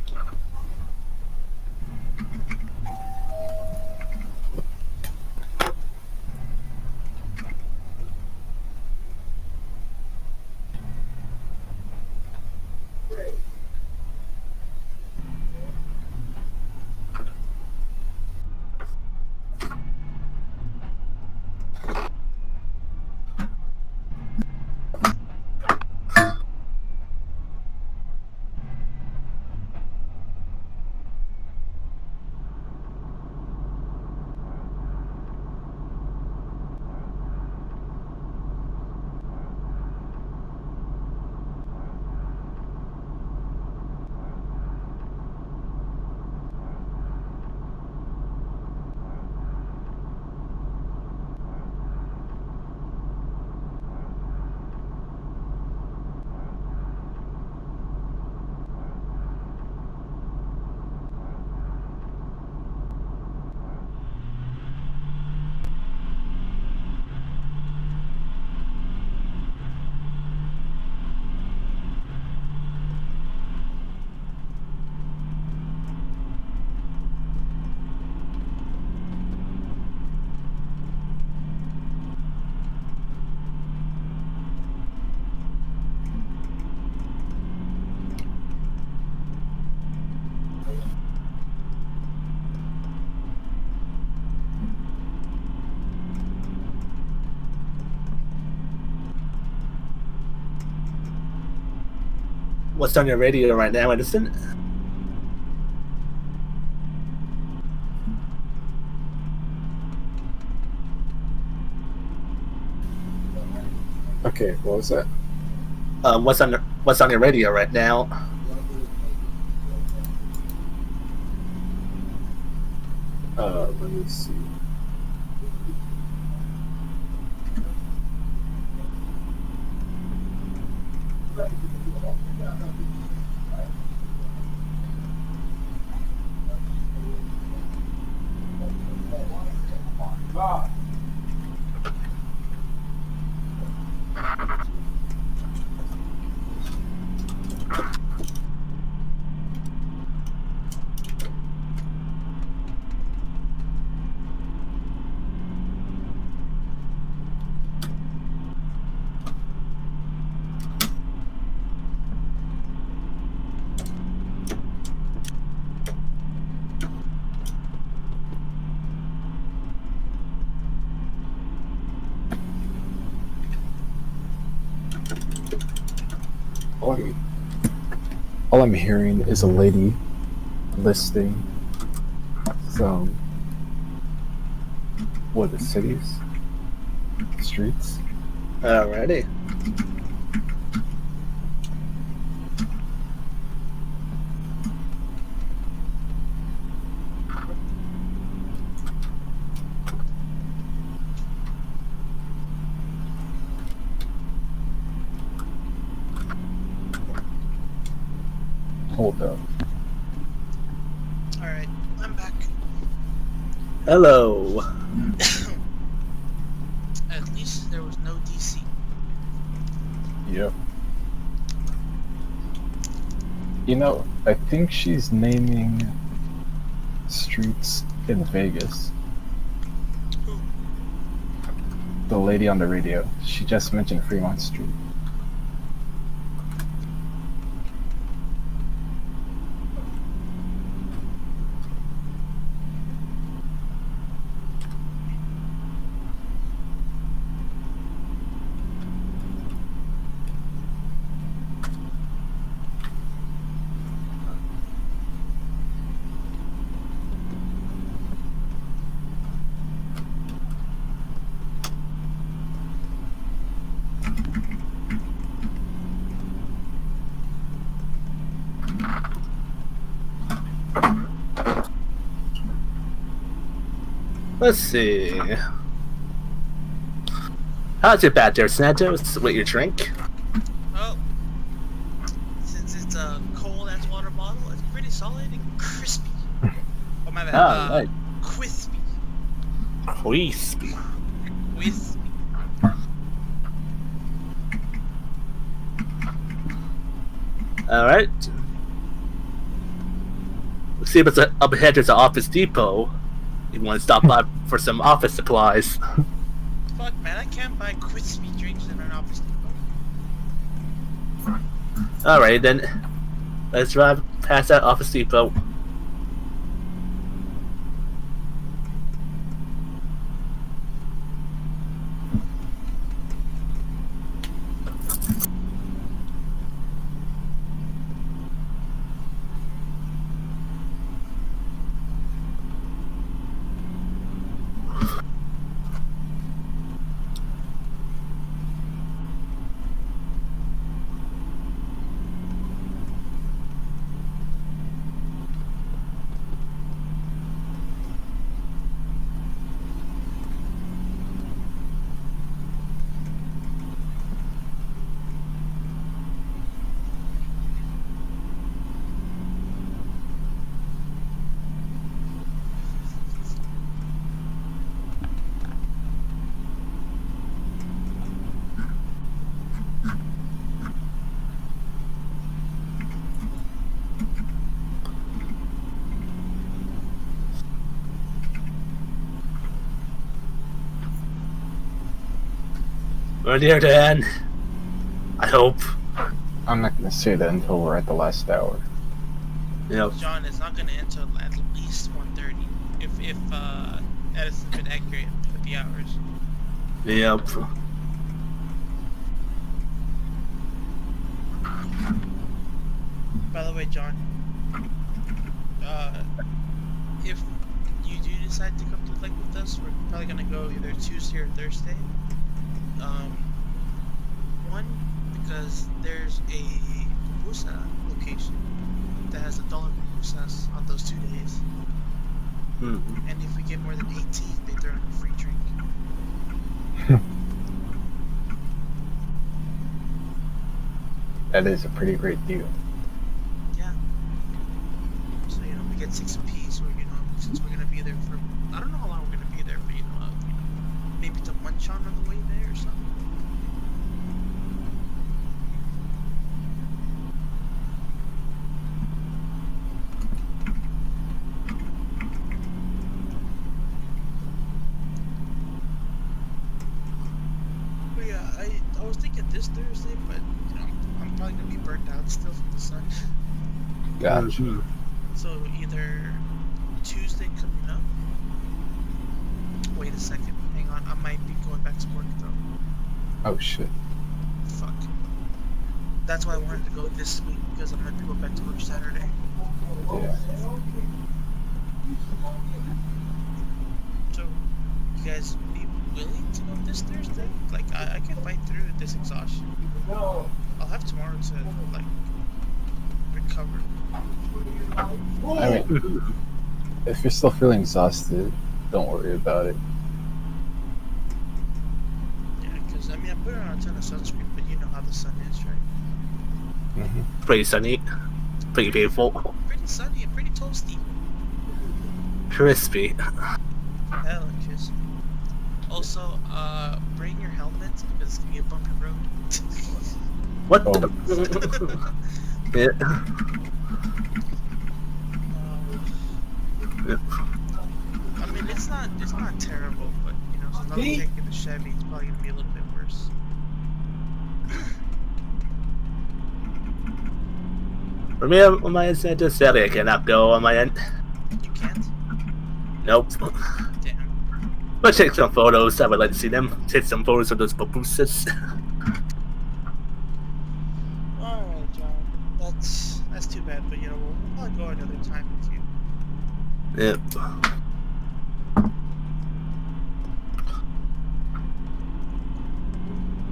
B: What's on your radio right now, Edison?
C: Okay, what was that?
B: What's on your radio right now?
C: Let me see. All I'm hearing is a lady listing some what the cities, streets.
B: Alrighty.
C: Hold up.
A: Alright, I'm back.
B: Hello.
A: At least there was no DC.
C: Yep. You know, I think she's naming streets in Vegas.
A: Who?
C: The lady on the radio. She just mentioned Fremont Street.
B: Let's see. How's it bad there, Santos? What your drink?
A: Well, since it's a cold ass water bottle, it's pretty solid and crispy. Oh my bad.
C: Nice.
A: Crispy.
B: Crispy.
A: Crispy.
B: Alright. Let's see if it's up ahead there's an Office Depot. You want to stop by for some office supplies.
A: Fuck, man, I can't buy crispy drinks in an Office Depot.
B: Alright then. Let's drive past that Office Depot. We're near the end. I hope.
C: I'm not gonna say that until we're at the last hour.
B: Yep.
A: John, it's not gonna enter at least 1:30 if Edison's been accurate with the hours.
B: Yep.
A: By the way, John, if you do decide to come to the lake with us, we're probably gonna go either Tuesday or Thursday. One, because there's a pupusa location that has $1 pupusas on those 2 days.
B: Mm-hmm.
A: And if we get more than 18, they throw in a free drink.
C: That is a pretty great deal.
A: Yeah. So, we get 6 apiece, or, since we're gonna be there for, I don't know how long we're gonna be there, but, maybe to munch on the way there or something. But yeah, I was thinking this Thursday, but, I'm probably gonna be burnt out still from the sun.
C: Gotcha.
A: So either Tuesday coming up. Wait a second, hang on. I might be going back to work though.
C: Oh shit.
A: Fuck. That's why I wanted to go this week, because I might be going back to work Saturday.
C: Yeah.
A: So, you guys be willing to go this Thursday? Like, I can fight through this exhaustion. I'll have tomorrow to, recover.
C: I mean, if you're still feeling exhausted, don't worry about it.
A: Yeah, because, I put on a ton of sunscreen, but you know how the sun is, right?
C: Mm-hmm.
B: Pretty sunny. Pretty beautiful.
A: Pretty sunny and pretty toasty.
B: Crispy.
A: Hell, crispy. Also, bring your helmets, because it's gonna be a bumpy road.
B: What
C: Oh.
B: the? Yeah.
A: It's not terrible, but you know, so another chick in the Chevy, it's probably gonna be a little bit worse.
B: For me, on my end, just sadly I cannot go on my end.
A: You can't?
B: Nope.
A: Damn.
B: But take some photos. I would like to see them. Take some photos of those babooses.
A: Alright, John. That's too bad, but you know, we'll probably go another time with you.
B: Yep.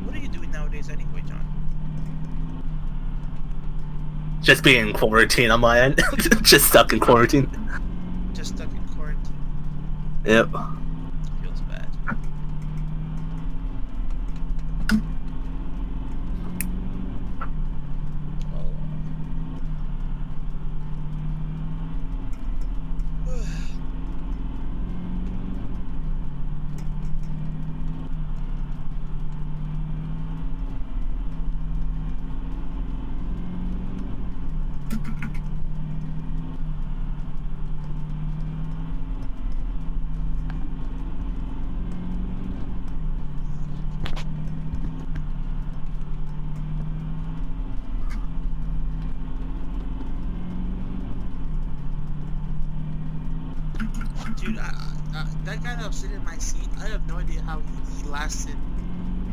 A: What are you doing nowadays anyway, John?
B: Just being in quarantine on my end. Just stuck in quarantine.
A: Just stuck in quarantine.
B: Yep.
A: Feels bad. Dude, that guy that was sitting in my seat, I have no idea how he lasted.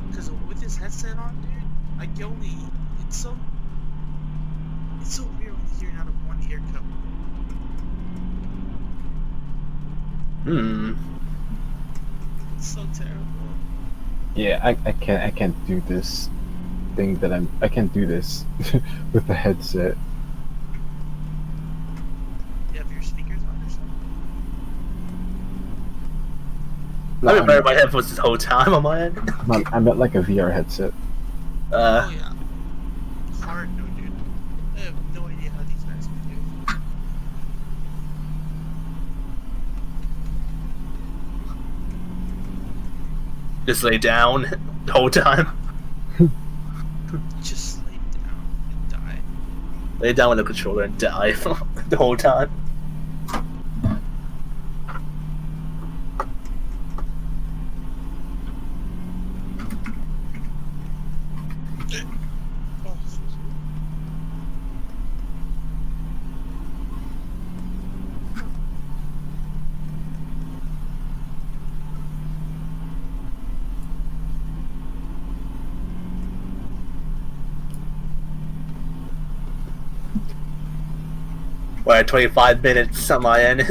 A: Because with his headset on, dude, I can only. It's so weird only hearing out of one ear cup. It's so terrible.
C: Yeah, I can't do this thing that I can't do this with the headset.
A: You have your speakers on or something?
C: No,
B: I've been wearing my headphones this whole time on my end.
C: I meant like a VR headset.
A: Oh yeah. Hard no, dude. I have no idea how these guys can do it.
B: Just lay down the whole time.
A: Just lay down and die.
B: Lay down with the controller and die the whole time.
A: Oh, this was
B: We're at 25 minutes on my end. If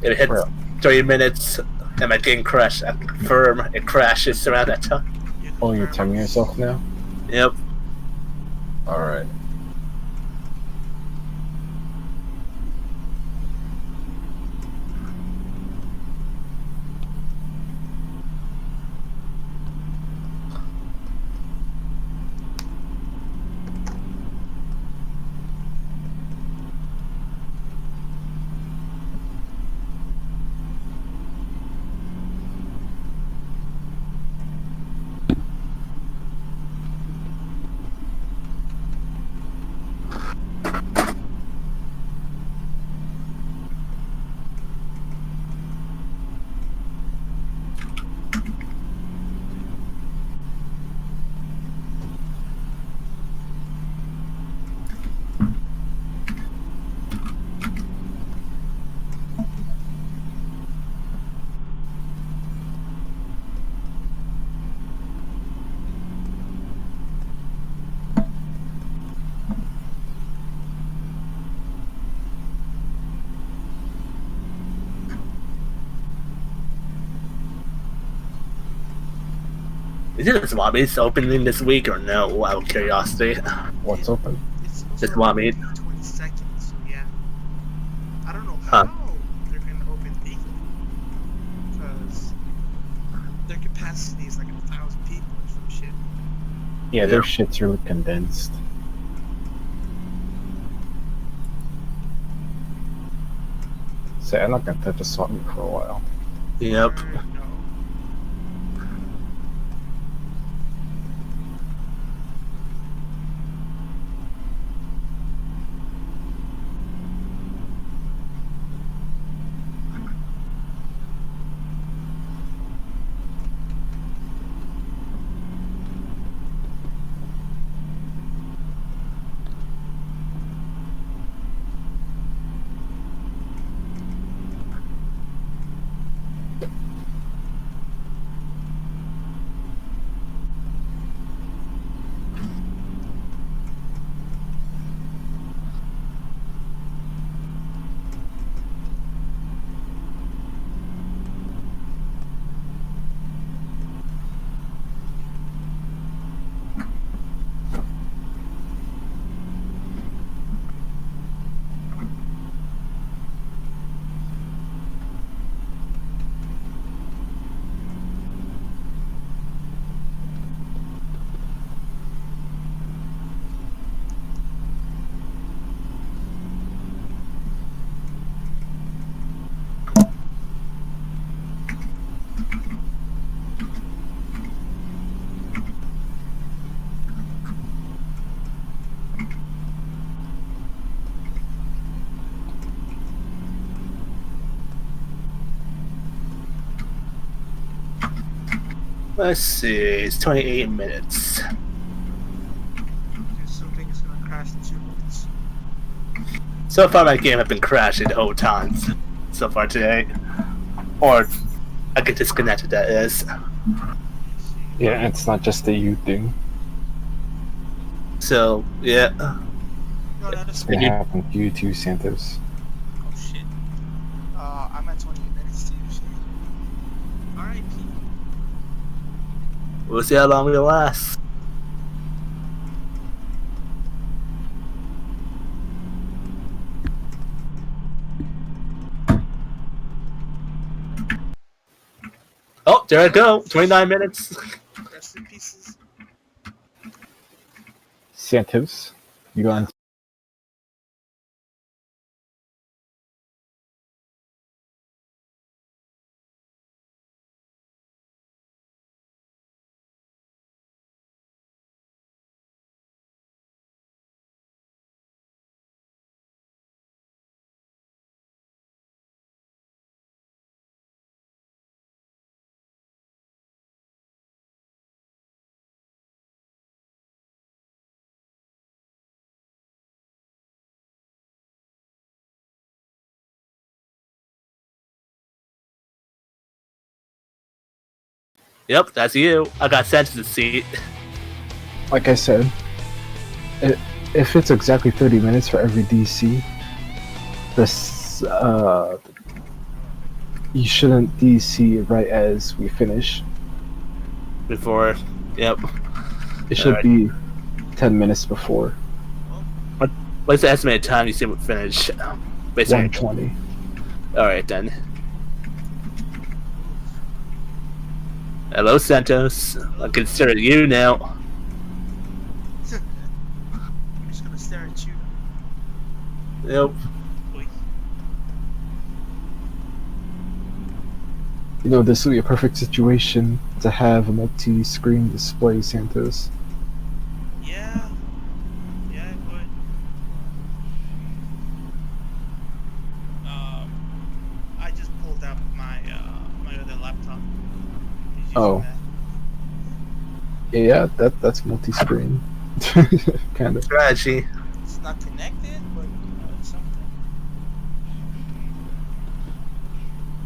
B: it hits
C: Well.
B: 30 minutes and my game crashes, I confirm it crashes around that time.
C: Oh, you're telling yourself now?
B: Yep.
C: Alright.
B: Is it a Swami's opening this week or no? Out of curiosity.
C: What's open?
A: It's supposed
B: Just
A: to
B: want
A: open
B: me-
A: the 22nd, so yeah. I don't know
B: Huh.
A: how they're gonna open legally. Because their capacity is like 1,000 people or some shit.
C: Yeah, their shit's really condensed. So I'm not gonna touch a swap meet for a while.
B: Yep.
A: Or no.
B: Let's see, it's 28 minutes.
A: There's something that's gonna crash in 2 minutes.
B: So far, my game has been crashing the whole time so far today. Or I get disconnected, that is.
C: Yeah, it's not just a you thing.
B: So, yeah.
A: No, that is.
C: It happened to you too, Santos.
A: Oh shit. I'm at 28 minutes too. Shit. R.I.P.
B: We'll see how long it'll last. Oh, there I go. 29 minutes.
A: Rest in pieces.
C: Santos, you on?
B: Yep, that's you. I got sent to the seat.
C: Like I said, if it's exactly 30 minutes for every DC, this you shouldn't DC right as we finish.
B: Before, yep.
C: It should
B: Alright.
C: be 10 minutes before.
B: What's the estimated time you see it finish? Basically.
C: 120.
B: Alright then. Hello, Santos. I consider you now.
A: I'm just gonna stare at you.
B: Yep.
A: Boy.
C: You know, this would be a perfect situation to have a multi-screen display, Santos.
A: Yeah. Yeah, it would. I just pulled out my my other laptop. He's using
C: Oh.
A: that.
C: Yeah, that's multi-screen. kind of.
B: Strategy.
A: It's not connected, but it's something.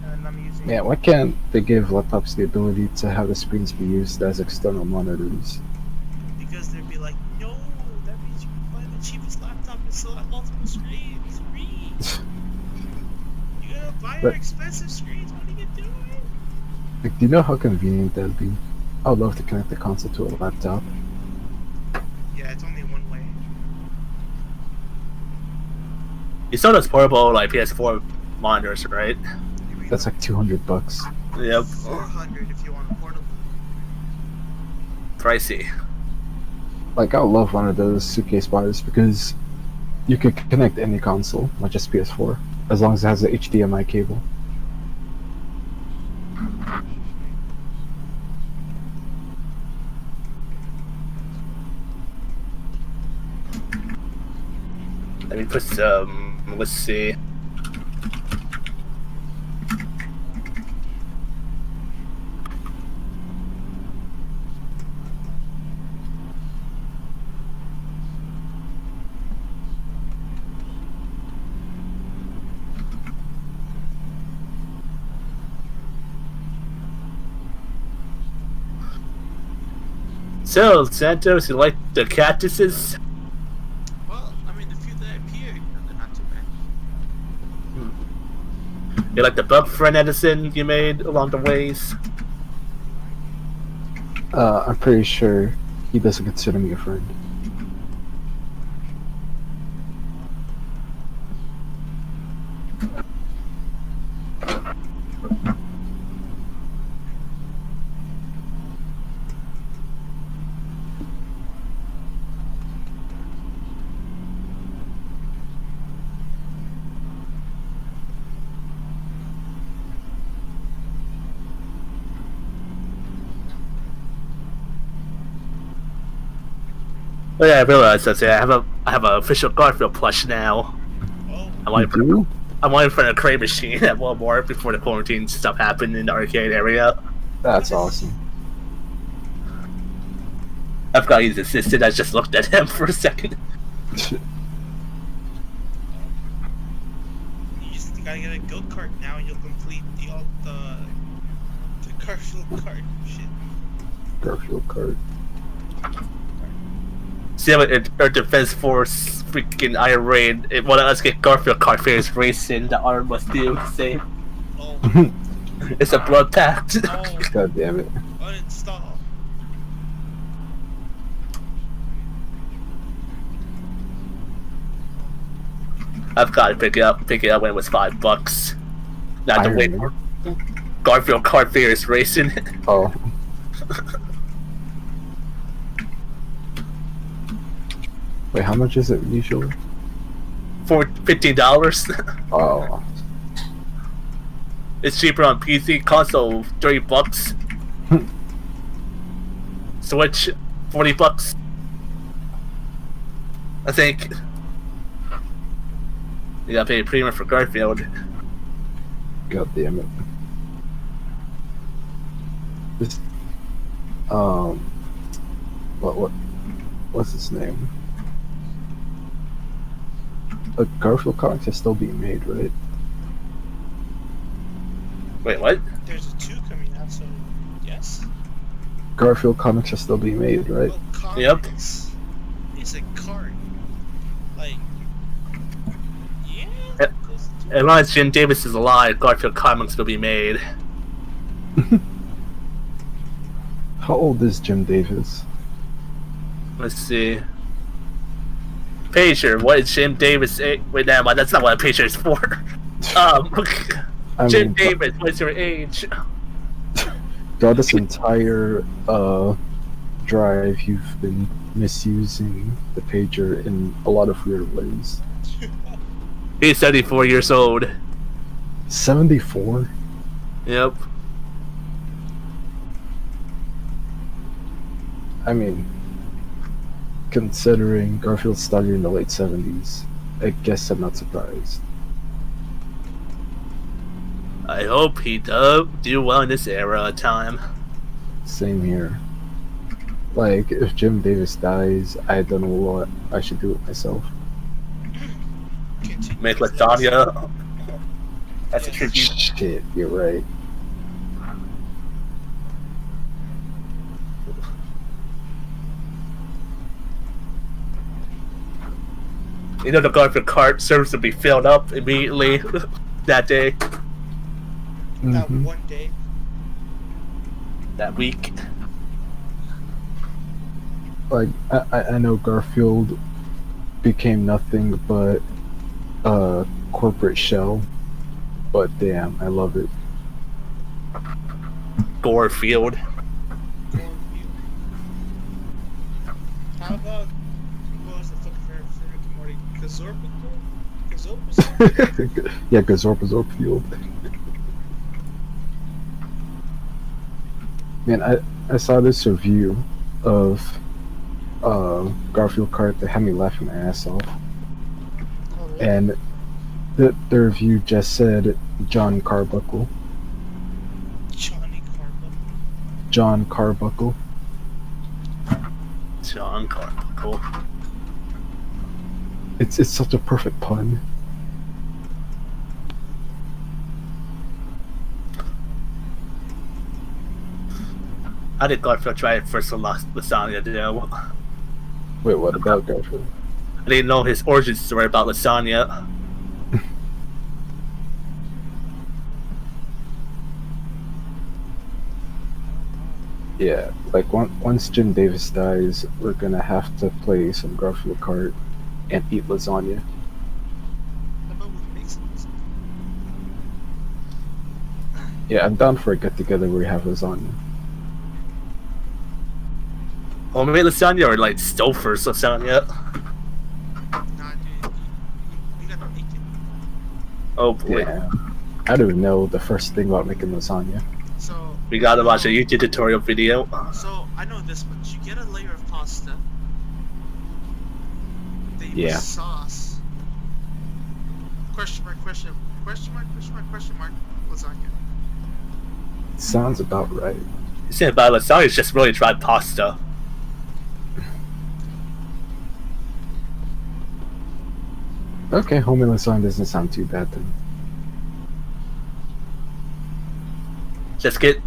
A: And I'm using.
C: Yeah, why can't they give laptops the ability to have the screens be used as external monitors?
A: Because they'd be like, no, that means you can buy the cheapest laptop and still have multiple screens. Read. You gotta buy
C: But-
A: expensive screens. What are you doing?
C: Like, do you know how convenient that'd be? I would love to connect the console to a laptop.
A: Yeah, it's only one way.
B: You saw those portable like PS4 monitors, right?
C: That's like $200.
B: Yep.
A: 400 if you want a portable.
B: Pricey.
C: Like, I would love one of those suitcase buys because you could connect any console, not just PS4, as long as it has a HDMI cable.
B: Let me put some. Let's see. So, Santos, you like the cactuses?
A: Well, I mean, the few that appear, they're not too bad.
B: You like the bug friend Edison you made along the ways?
C: I'm pretty sure he doesn't consider me a friend.
B: Oh yeah, I realized that. Yeah, I have a official Garfield plush now.
A: Oh,
B: I'm waiting for
C: You?
B: I'm waiting for the crate machine at Walmart before the quarantine stuff happened in the arcade area.
C: That's awesome.
B: I forgot he's assistant. I just looked at him for a second.
A: You just gotta get a go-kart now and you'll complete the Garfield kart shit.
C: Garfield kart.
B: See how our defense force freaking Iron Rain, it wanted us to get Garfield Kart Fairs racing, the arm must do the same.
A: Oh,
B: It's a blood pact.
A: oh,
C: God damn it.
A: uninstall.
B: I've got to pick it up when it was $5. Not to
C: Iron
B: wait
C: Man.
B: for Garfield Kart Fairs racing.
C: Oh. Wait, how much is it usually?
B: For $15.
C: Oh.
B: It's cheaper on PC, console $30. Switch $40. I think. You gotta pay a premium for Garfield.
C: God damn it. This, what's his name? Garfield comics are still being made, right?
B: Wait, what?
A: There's a 2 coming out, so yes.
C: Garfield comics are still being made, right?
A: Well, comics.
B: Yep.
A: It's a cart. Like, yeah.
B: Yep. As long as Jim Davis is alive, Garfield comics will be made.
C: How old is Jim Davis?
B: Let's see. Pager, what is Jim Davis? Wait, never mind. That's not what a pager is for.
C: I
B: Jim
C: mean,
B: Davis, what's your age?
C: throughout this entire drive, you've been misusing the pager in a lot of weird ways.
B: He's 74 years old.
C: 74?
B: Yep.
C: I mean, considering Garfield started in the late 70s, I guess I'm not surprised.
B: I hope he do well in this era of time.
C: Same here. Like, if Jim Davis dies, I don't know what I should do with myself.
A: Continue
B: Make
A: his
B: lasagna. That's a tribute.
C: Shit, you're right.
B: You know the Garfield cart service will be filled up immediately that day,
A: That
C: Mhm.
A: one day.
B: that week.
C: Like, I know Garfield became nothing but a corporate shell, but damn, I love it.
B: Gorefield.
A: How about what was the fucking for Rick and Morty? Gazorpazorp?
C: Yeah, Gazorpazorpfield. Man, I saw this review of Garfield Kart that had me laughing my ass off.
A: Oh, really?
C: And the review just said John Carbuckle.
A: Johnny Carbo.
C: John Carbuckle.
B: John Carmichael.
C: It's such a perfect pun.
B: I did Garfield try it first on lasagna, though.
C: Wait, what about Garfield?
B: I didn't know his origin story about lasagna.
C: Yeah, like once Jim Davis dies, we're gonna have to play some Garfield Kart and eat lasagna.
A: How about we make some?
C: Yeah, I'm down for a get together where we have lasagna.
B: Homemade lasagna or like Stouffer's lasagna?
A: Nah, dude. You gotta make it.
B: Oh boy.
C: Yeah, I don't even know the first thing about making lasagna.
A: So.
B: We gotta watch a YouTube tutorial video.
A: So I know this much. You get a layer of pasta. Then you
C: Yeah.
A: put sauce. Question mark, question mark, lasagna.
C: Sounds about right.
B: The thing about lasagna is just really dry pasta.
C: Okay, homemade lasagna doesn't sound too bad then.
B: Just get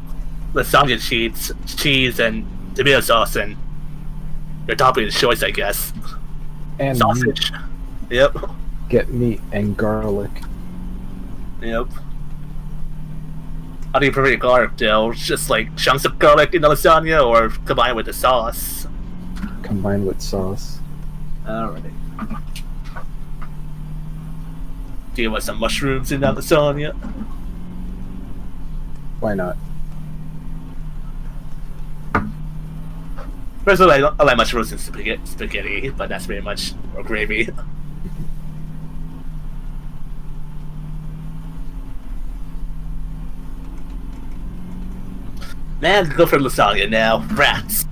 B: lasagna cheese, and tomato sauce, and your topping is choice, I guess.
C: And
B: Sausage. Yep.
C: meat. Get meat and garlic.
B: Yep. How do you prepare garlic, Dill? Just like chunks of garlic in the lasagna, or combine with the sauce?
C: Combined with sauce.
B: Alright. Do you want some mushrooms in that lasagna?
C: Why not?
B: Personally, I like mushrooms in spaghetti, but that's pretty much or gravy. Man, go for lasagna now. Rats.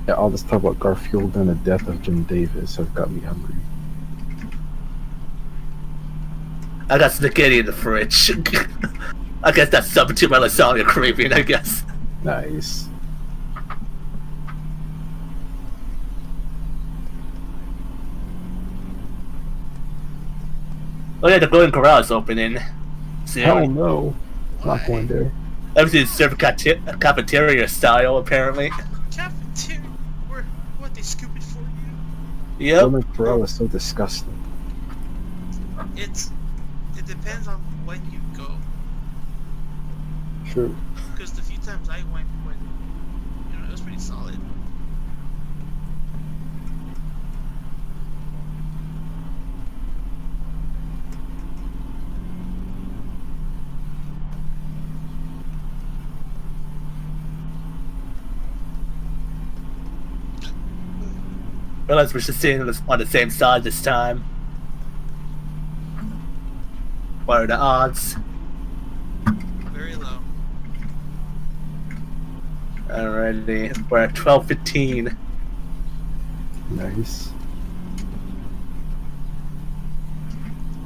C: Yeah, all this talk about Garfield and the death of Jim Davis has got me hungry.
B: I got spaghetti in the fridge. I guess that's something to my lasagna craving, I guess.
C: Nice.
B: Oh yeah, the Golden Corral is opening. See,
C: Hell no.
A: Why?
C: Not going there.
B: everything's served cafeteria style, apparently.
A: Cafeteria? What, they scoop it for you?
B: Yep.
C: Golden Corral is so disgusting.
A: It depends on when you go.
C: True.
A: Because the few times I went, it was pretty solid.
B: Realize we're just sitting on the same side this time. What are the odds?
A: Very low.
B: Alrighty, we're at 12:15.
C: Nice.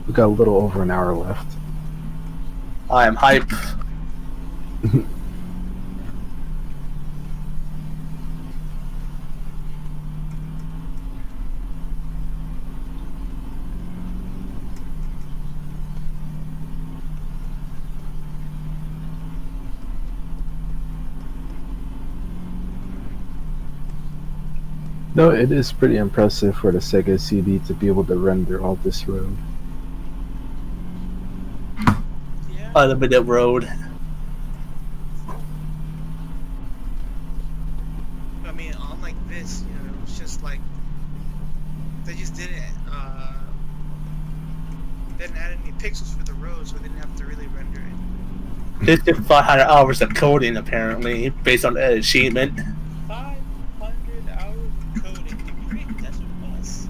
C: We got a little over an hour left.
B: I am hype.
C: No, it is pretty impressive for the Sega CD to be able to render all this road.
A: Yeah.
B: Unlimited road.
A: I mean, unlike this, it was just like they just didn't add any pixels for the road, so they didn't have to really render it.
B: This took 500 hours of coding, apparently, based on the achievement.
A: 500 hours of coding. Great, that's what it was.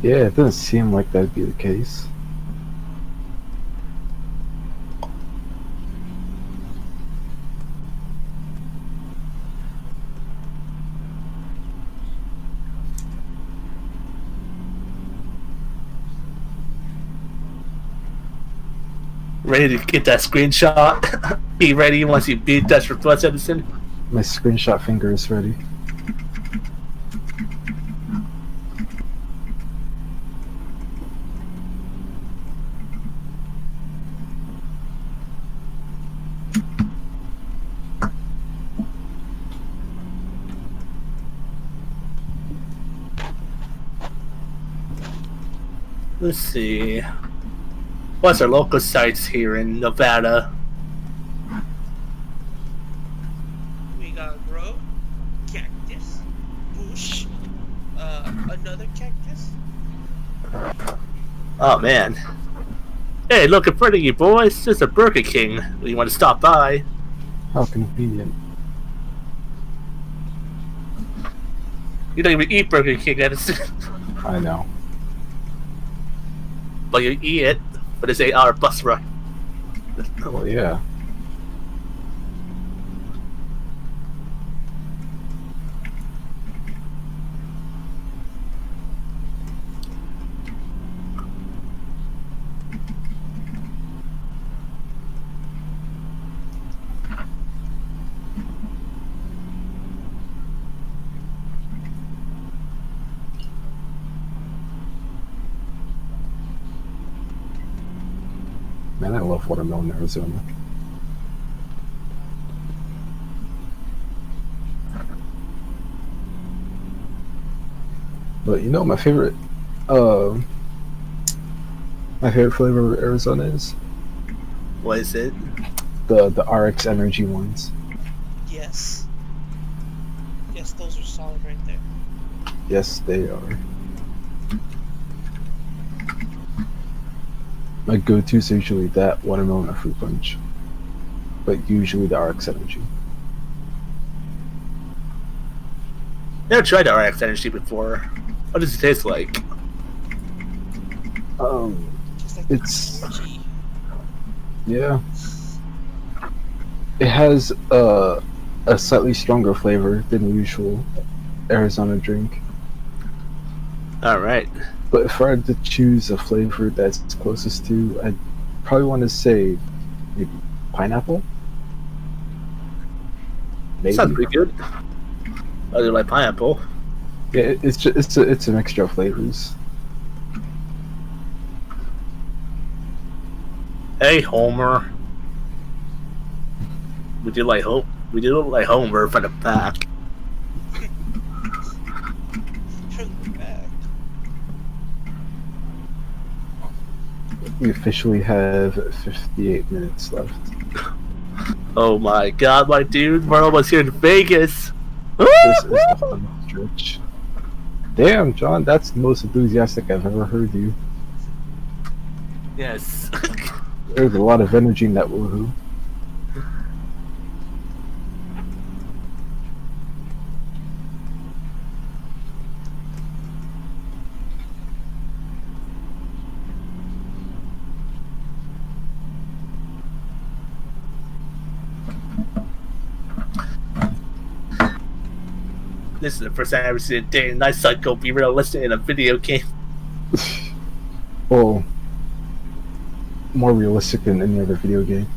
C: Yeah, it doesn't seem like that'd be the case.
B: Ready to get that screenshot? Be ready once you beat Desperate Plus Edison.
C: My screenshot finger is ready.
B: Let's see. What's our local sites here in Nevada?
A: We got road, cactus, bush, another cactus.
B: Oh man. Hey, look in front of you, boys. There's a Burger King. You want to stop by?
C: How convenient.
B: You don't even eat Burger King, Edison.
C: I know.
B: But you eat it for this 8-hour bus ride.
C: Well, yeah. Man, I love watermelon in Arizona. But you know, uh, my favorite flavor of Arizona is
B: What is it?
C: the RX Energy ones.
A: Yes. Yes, those are solid right there.
C: Yes, they are. My go-to's are usually that watermelon or fruit punch, but usually the RX Energy.
B: Never tried the RX Energy before. What does it taste like?
A: Just like
C: It's
A: energy.
C: yeah. It has a slightly stronger flavor than the usual Arizona drink.
B: Alright.
C: But if I had to choose a flavor that's closest to, I'd probably want to say maybe pineapple. Maybe.
B: Sounds pretty good. I do like pineapple.
C: Yeah, it's just it's a mixture of flavors.
B: Hey, Homer. We do like Homer from the back.
A: From the back.
C: We officially have 58 minutes left.
B: Oh my god, my dude, we're almost here in Vegas.
C: This is the fun stretch. Damn, John, that's the most enthusiastic I've ever heard you.
B: Yes.
C: There's a lot of energy in that woohoo.
B: This is the first time I've ever seen a day and night cycle be realistic in a video game.
C: Well, more realistic than any other video game.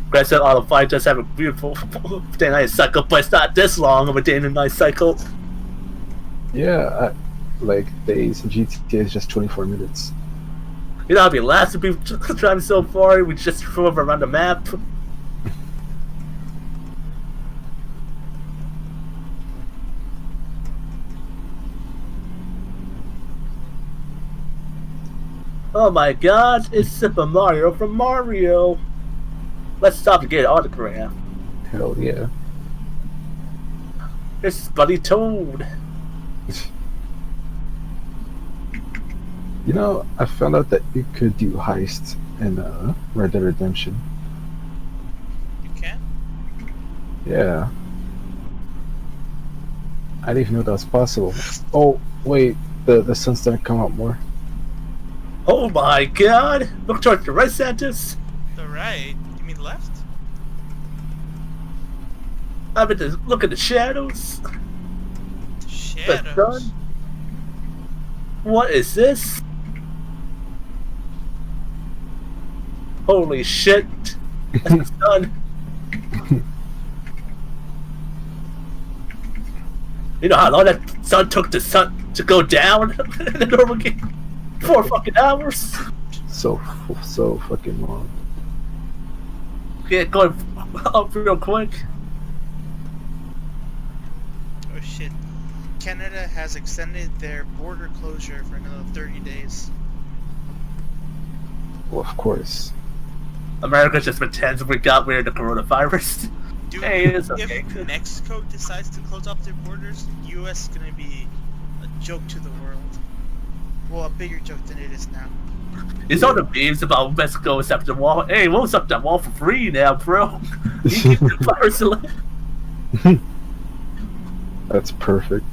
B: Grand Theft Auto 5 does have a beautiful day and night cycle, but it's not this long of a day and night cycle.
C: Yeah, like days in GTA is just 24 minutes.
B: You know how it'd be last to be driving so far, we just drove around the map. Oh my god, it's Super Mario from Mario. Let's stop and get an autograph.
C: Hell yeah.
B: This is Buddy Toad.
C: You know, I found out that you could do heists in Red Dead Redemption.
A: You can?
C: Yeah. I didn't even know that was possible. Oh, wait, the sun's starting to come out more.
B: Oh my god! Look towards the right, Santos.
A: The right? You mean left?
B: I mean, look at the shadows.
A: The
B: The
A: shadows.
B: sun. What is this? Holy shit! That's the sun. You know how long that sun took the sun to go down in the normal game? 4 fucking hours.
C: So fucking long.
B: Get going up real quick.
A: Oh shit. Canada has extended their border closure for another 30 days.
C: Well, of course.
B: America just pretends we got rid of the coronavirus.
A: Dude,
B: Hey, it's okay.
A: if Mexico decides to close up their borders, the US is gonna be a joke to the world. Well, a bigger joke than it is now.
B: It's all the memes about Mexico except the wall. Hey, what's up that wall for free now, bro? You keep the virus alive.
C: That's perfect.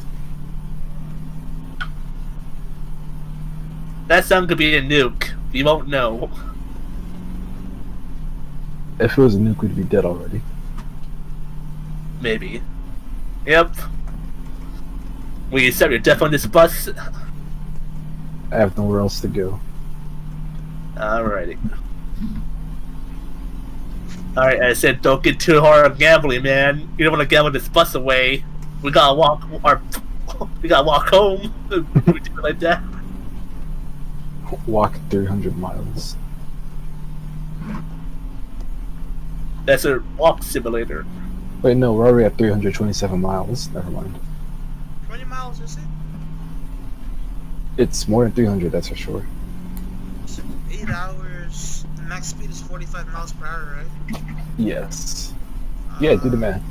B: That sound could be a nuke. You won't know.
C: If it was a nuke, we'd be dead already.
B: Maybe. Yep. We accept your death on this bus.
C: I have nowhere else to go.
B: Alrighty. Alright, I said don't get too hard on gambling, man. You don't want to gamble this bus away. We gotta walk home. We do it like that.
C: Walk 300 miles.
B: That's a walk simulator.
C: Wait, no, we're already at 327 miles. Never mind.
A: 20 miles, is it?
C: It's more than 300, that's for sure.
A: So 8 hours. The max speed is 45 miles per hour, right?
C: Yes. Yeah, do the math.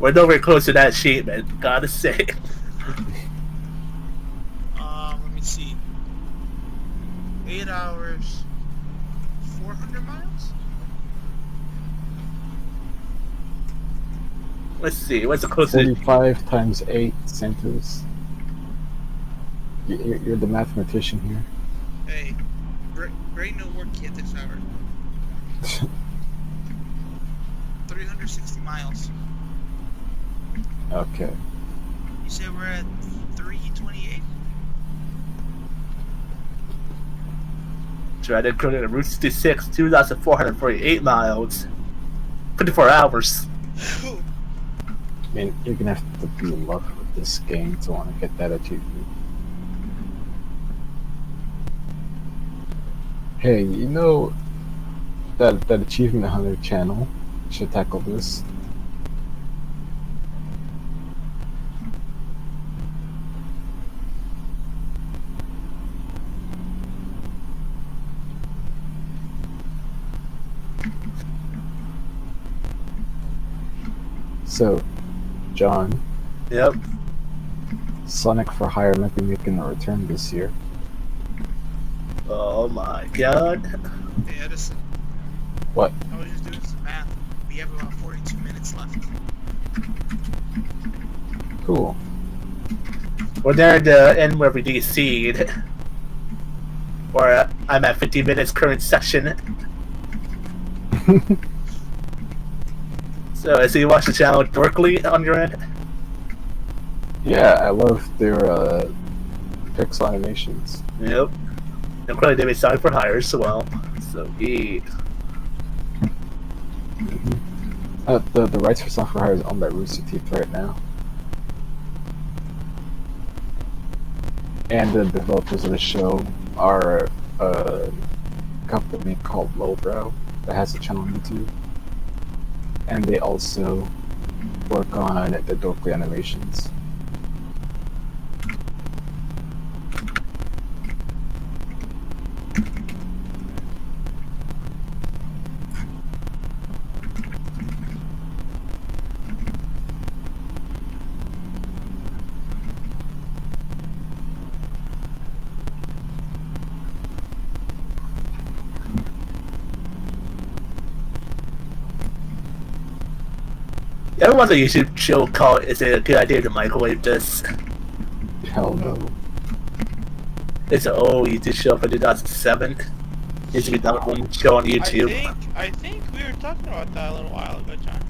B: We're nowhere close to that achievement, gotta say.
A: Let me see. 8 hours. 400 miles?
B: Let's see, what's the closest?
C: 45 times 8 Santos. You're the mathematician here.
A: Hey, great no work yet this hour. 360 miles.
C: Okay.
A: You said we're at 328?
B: Try to go to Route 66, 2,448 miles. 24 hours.
C: I mean, you're gonna have to be in love with this game to want to get that achievement. Hey, you know that achievement hunter channel should tackle this. So, John,
B: Yep.
C: Sonic for Hire might be making a return this year.
B: Oh my god.
A: Hey, Edison.
C: What?
A: I was just doing some math. We have about 42 minutes left.
C: Cool.
B: We're there to end where we DC'd. Or I'm at 50 minutes current session. So you watch the channel Dorkly on your end?
C: Yeah, I love their pixel animations.
B: Yep. And clearly they made Sonic for Hire as well. So yeah.
C: The rights for Sonic for Hire is owned by Rooster Teeth right now. And the developers of the show are a company called Lowbrow that has a channel on YouTube. And they also work on the Dorkly animations.
B: Everyone's a YouTube show called "Is it a good idea to microwave this?"
C: Hell no.
B: It's an old YouTube show from 2007. Used to be number one show on YouTube.
A: I think we were talking about that a little while ago, John.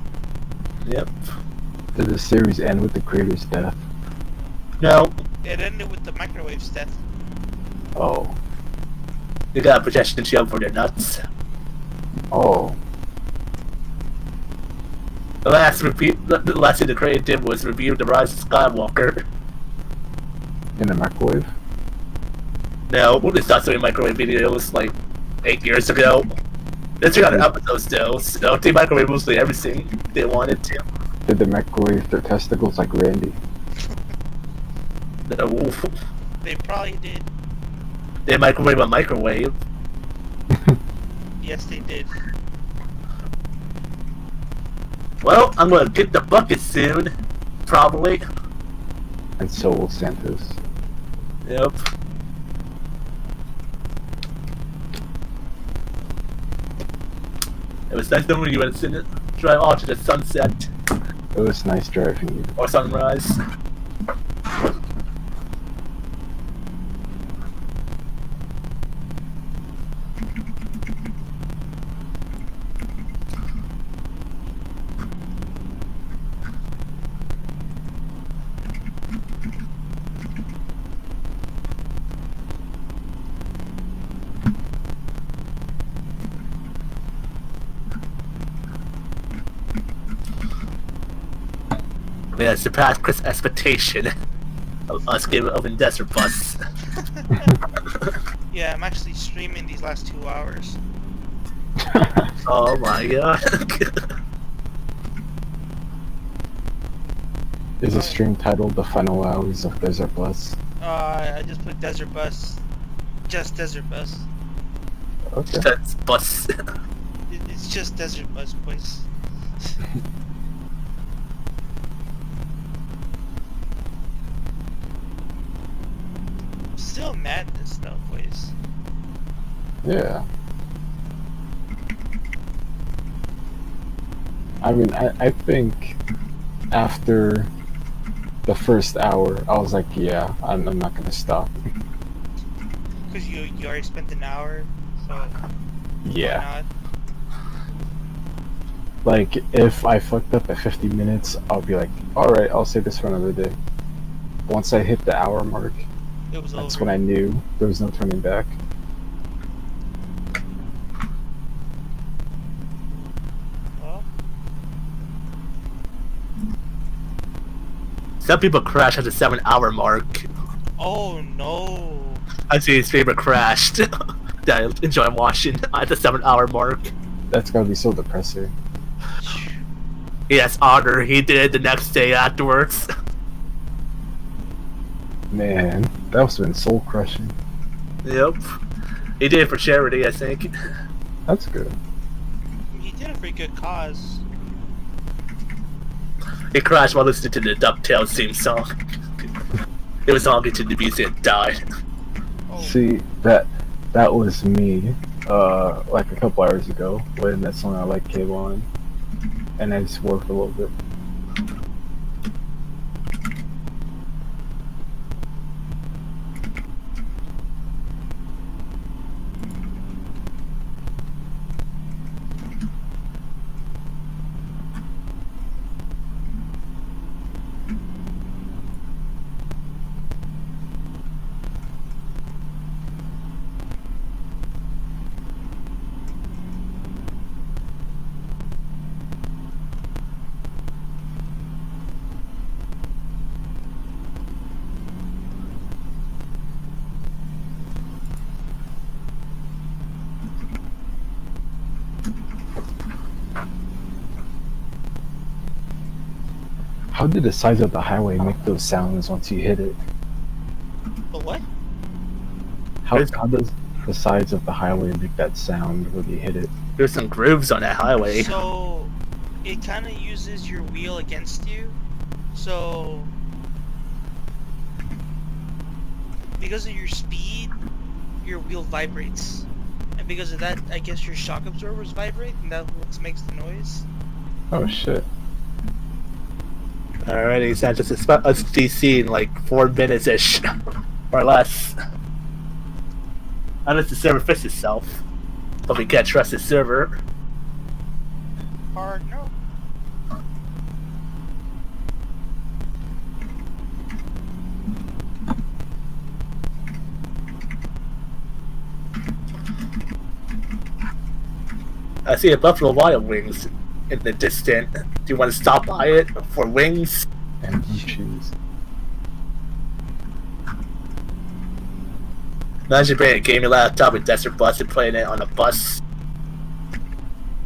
B: Yep.
C: Did the series end with the creator's death?
B: No,
A: It ended with the microwave's death.
C: Oh.
B: they got a projection shield for their nuts.
C: Oh.
B: The last thing the creator did was review The Rise of Skywalker.
C: In the microwave?
B: No, they stopped doing microwave videos like 8 years ago. There's 300 episodes though, so they microwave mostly everything they wanted to.
C: Did they microwave their testicles like Randy?
B: No,
A: They probably did.
B: they microwave a microwave.
A: Yes, they did.
B: Well, I'm gonna get the bucket soon. Probably.
C: And so will Santos.
B: Yep. It was nice knowing you went to drive off to the sunset
C: It was nice driving you.
B: or sunrise. Yeah, surpassed Chris' expectation of us giving up in Desert Bus.
A: Yeah, I'm actually streaming these last 2 hours.
B: Oh my god.
C: Is the stream titled "The Final Hours of Desert Bus"?
A: I just put Desert Bus. Just Desert Bus.
C: Okay.
B: That's bus.
A: It's just Desert Bus, boys. Still madness though, boys.
C: Yeah. I mean, I think after the first hour, I was like, yeah, I'm not gonna stop.
A: Because you already spent an hour, so
C: Yeah.
A: why not?
C: Like, if I fucked up at 50 minutes, I'll be like, alright, I'll save this for another day. Once I hit the hour mark,
A: It was
C: that's
A: over.
C: when I knew there was no turning back.
A: Well,
B: Some people crash at the 7-hour mark.
A: oh no.
B: I see his favorite crashed. That I enjoy watching at the 7-hour mark.
C: That's gotta be so depressing.
B: Yes, Otter, he did it the next day afterwards.
C: Man, that must have been soul crushing.
B: Yep. He did it for charity, I think.
C: That's good.
A: He did a pretty good cause.
B: He crashed while listening to the DuckTales theme song. It was on to the music and died.
A: Oh,
C: See, that was me, like a couple hours ago when that song I Like came on, and I just worked a little bit. How did the size of the highway make those sounds once you hit it?
A: but what?
C: How does the sides of the highway make that sound when you hit it?
B: There's some grooves on that highway.
A: So, it kind of uses your wheel against you. So, because of your speed, your wheel vibrates. And because of that, I guess your shock absorbers vibrate, and that what makes the noise.
C: Oh shit.
B: Alrighty, so just expect us DC in like 4 minutes-ish. Or less. Unless the server fixes itself. But we can't trust the server.
A: Or no.
B: I see a Buffalo Wild Wings in the distance. Do you want to stop by it for wings?
C: And you choose.
B: Imagine bringing a gaming laptop with Desert Bus and playing it on a bus.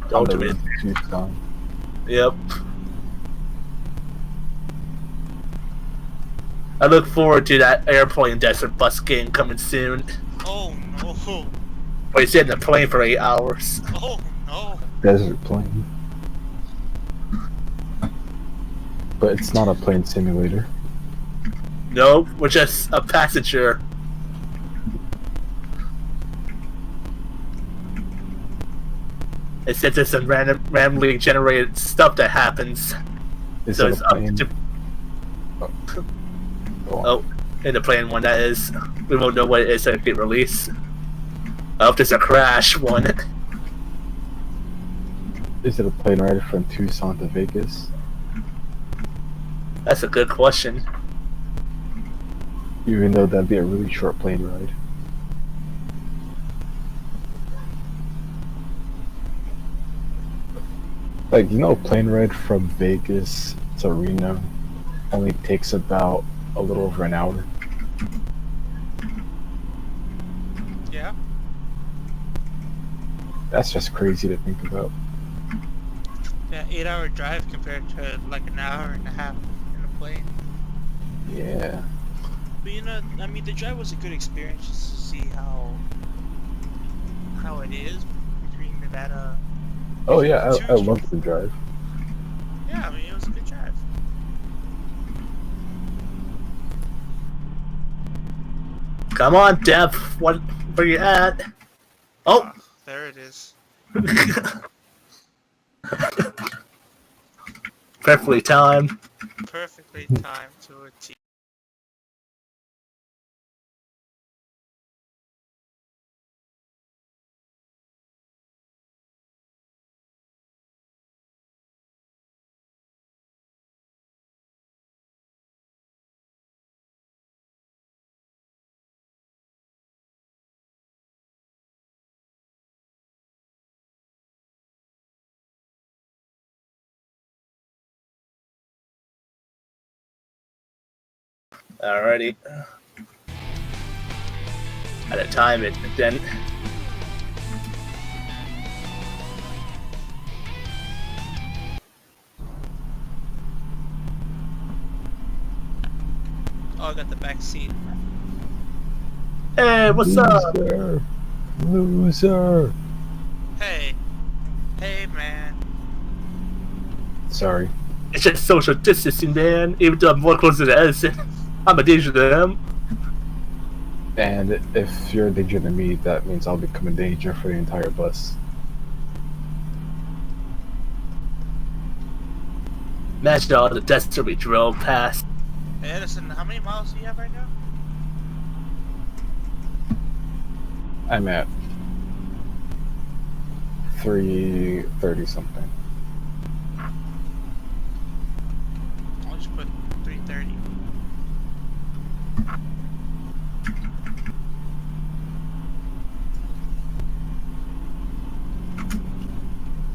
B: Don't do it.
C: Tucson.
B: Yep. I look forward to that airplane Desert Bus game coming soon.
A: Oh no.
B: Where you sit in a plane for 8 hours.
A: Oh no.
C: Desert plane. But it's not a plane simulator.
B: Nope, we're just a passenger. It's just some randomly generated stuff that happens.
C: Is
B: So
C: it
B: it's
C: a
B: up
C: plane?
B: to
C: Go on.
B: oh, in the plane one that is. We won't know what it is until it get released. I hope there's a crash one.
C: Is it a plane ride from Tucson to Vegas?
B: That's a good question.
C: Even though that'd be a really short plane ride. Like, you know, a plane ride from Vegas to Reno only takes about a little over an hour.
A: Yeah.
C: That's just crazy to think about.
A: Yeah, 8-hour drive compared to like an hour and a half in a plane.
C: Yeah.
A: But you know, I mean, the drive was a good experience just to see how it is between Nevada.
C: Oh yeah, I love the drive.
A: Yeah, I mean, it was a good drive.
B: Come on, Deb. Where you at? Oh!
A: There it is.
B: Perfectly timed.
A: Perfectly timed to a T.
B: Alrighty. Gotta time it, then.
A: Oh, I got the back seat.
B: Hey, what's up?
C: Loser.
A: Hey. Hey, man.
C: Sorry.
B: It's just social distancing, man. Even though I'm more closer to Edison, I'm a danger to them.
C: And if you're a danger to me, that means I'll become a danger for the entire bus.
B: Imagine all the deaths that we drove past.
A: Hey, Edison, how many miles do you have right now?
C: I'm at 330 something.
A: I'll just put 330.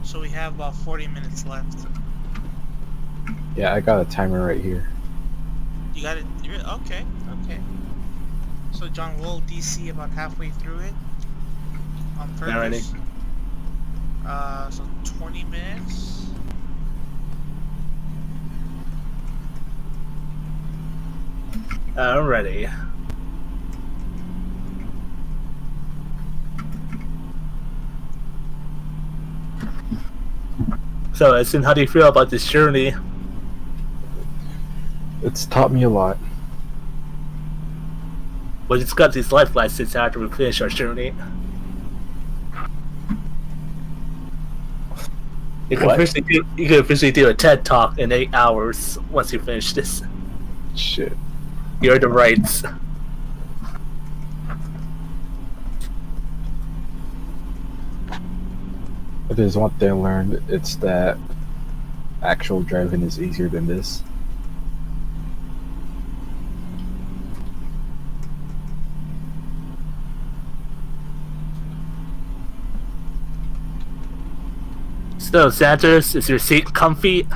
A: So we have about 40 minutes left.
C: Yeah, I got a timer right here.
A: You got it? Okay, okay. So John, we'll DC about halfway through it on purpose. So 20 minutes.
B: Alrighty. So, Edson, how do you feel about this journey?
C: It's taught me a lot.
B: We'll discuss these life lessons after we finish our journey. You can
C: What?
B: officially do a TED Talk in 8 hours once you finish this.
C: Shit.
B: You're the rights.
C: If there's one thing I learned, it's that actual driving is easier than this.
B: So, Santos, is your seat comfy?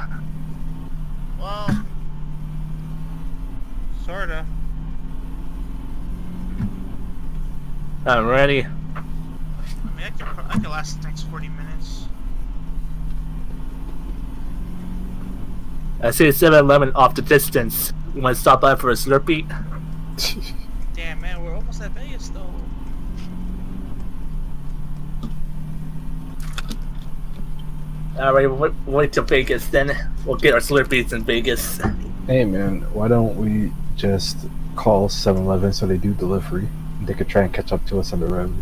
A: Well, sorta.
B: I'm ready.
A: I mean, I can last the next 40 minutes.
B: I see a 7-Eleven off the distance. You want to stop by for a Slurpee?
A: Damn, man, we're almost at Vegas, though.
B: Alright, wait till Vegas, then we'll get our Slurpees in Vegas.
C: Hey man, why don't we just call 7-Eleven so they do delivery? They could try and catch up to us on the road.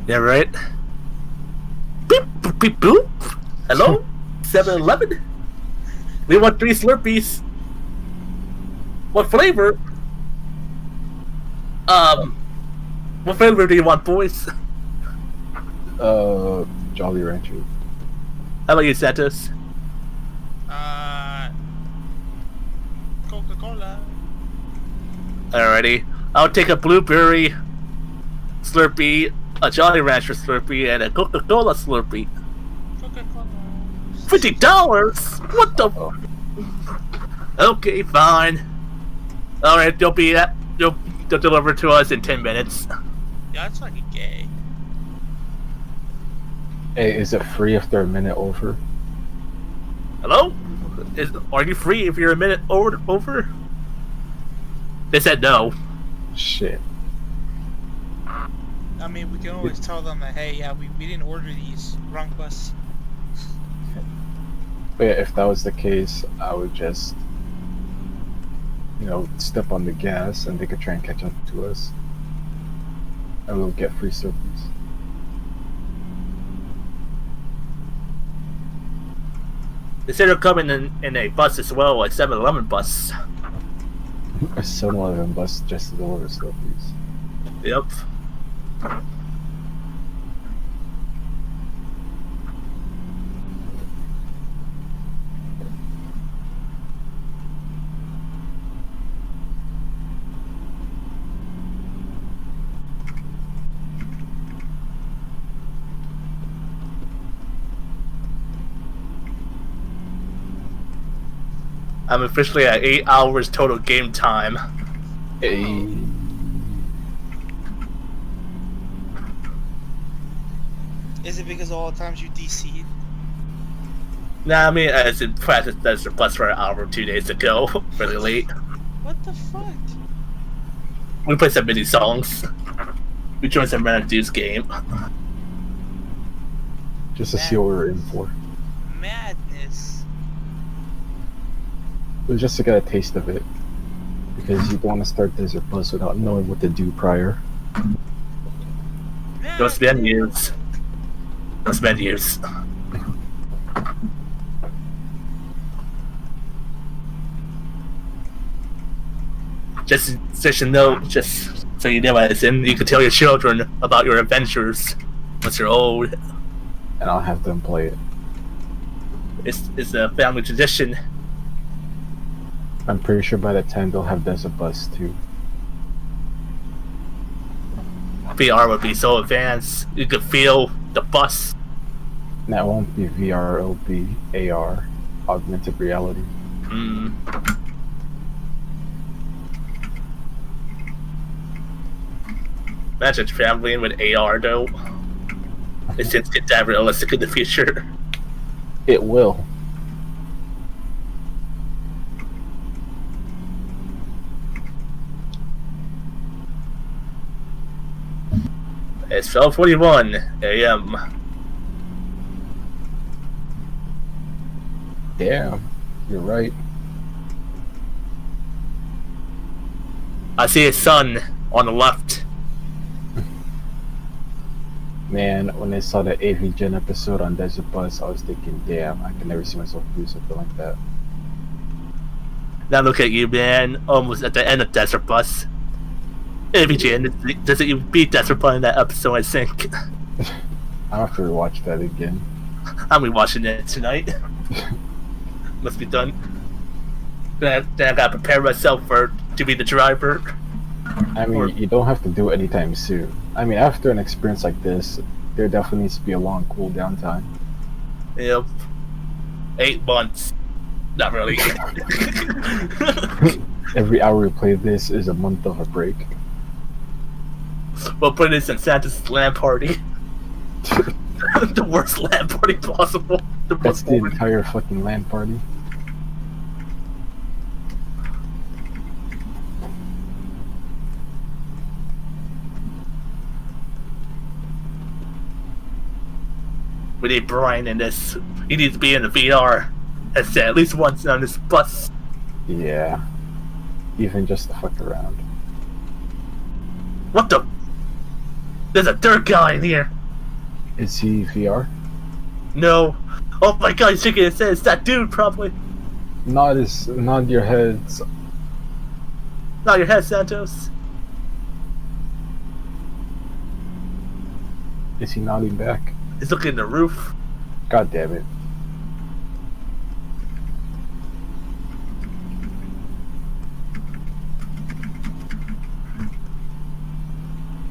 B: Yeah, right? Beep, boop, beep, boop. Hello? 7-Eleven? We want 3 Slurpees. What flavor? What flavor do you want, boys?
C: Jolly Rancher.
B: How about you, Santos?
A: Coca-Cola.
B: Alrighty. I'll take a blueberry Slurpee, a Jolly Rancher Slurpee, and a Coca-Cola Slurpee.
A: Coca-Cola.
B: $50? What the?
C: Oh.
B: Okay, fine. Alright, they'll deliver to us in 10 minutes.
A: Yeah, that's fucking gay.
C: Hey, is it free if they're a minute over?
B: Hello? Are you free if you're a minute over? They said no.
C: Shit.
A: I mean, we can always tell them that, hey, yeah, we didn't order these. Wrong bus.
C: But yeah, if that was the case, I would just, step on the gas and they could try and catch up to us. And we'll get free service.
B: They said they're coming in a bus as well, a 7-Eleven bus.
C: A 7-Eleven bus just to deliver Slurpees.
B: Yep. I'm officially at 8 hours total game time.
C: Hey.
A: Is it because of all the times you DC'd?
B: Nah, I mean, as in practice, that's a plus for an hour 2 days ago. Really late.
A: What the fuck?
B: We played some mini songs. We joined some Random Dudes game.
C: Just to see what we were in for.
A: Madness.
C: It was just to get a taste of it. Because you don't want to start Desert Bus without knowing what to do prior.
B: Those menus. Those menus. Just so you know, as in, you can tell your children about your adventures once you're old.
C: And I'll have them play it.
B: It's a family tradition.
C: I'm pretty sure by that time they'll have Desert Bus too.
B: VR would be so advanced, you could feel the bus.
C: And that won't be VR, it'll be AR, augmented reality.
B: Imagine traveling with AR though. It's just get that realistic in the future.
C: It will.
B: It's 12:41 a.m.
C: Damn, you're right.
B: I see a sun on the left.
C: Man, when I saw the AV Gen episode on Desert Bus, I was thinking, damn, I can never see myself do something like that.
B: Now look at you, man. Almost at the end of Desert Bus. AVGN doesn't even beat Desert Bus in that episode, I think.
C: I'll have to rewatch that again.
B: I'm rewatching it tonight. Must be done. Then I gotta prepare myself to be the driver.
C: I mean, you don't have to do it anytime soon. I mean, after an experience like this, there definitely needs to be a long cooldown time.
B: Yep. 8 months. Not really.
C: Every hour we play this is a month of a break.
B: We'll put this in Santa's LAN party. The worst LAN party possible.
C: That's the entire fucking LAN party.
B: We need Brian in this. He needs to be in the VR. At least once on this bus.
C: Yeah. Even just to fuck around.
B: What the? There's a third guy in here.
C: Is he VR?
B: No. Oh my god, he's shaking his head. It's that dude, probably.
C: Nod your heads.
B: Not your head, Santos.
C: Is he nodding back?
B: He's looking at the roof.
C: God damn it.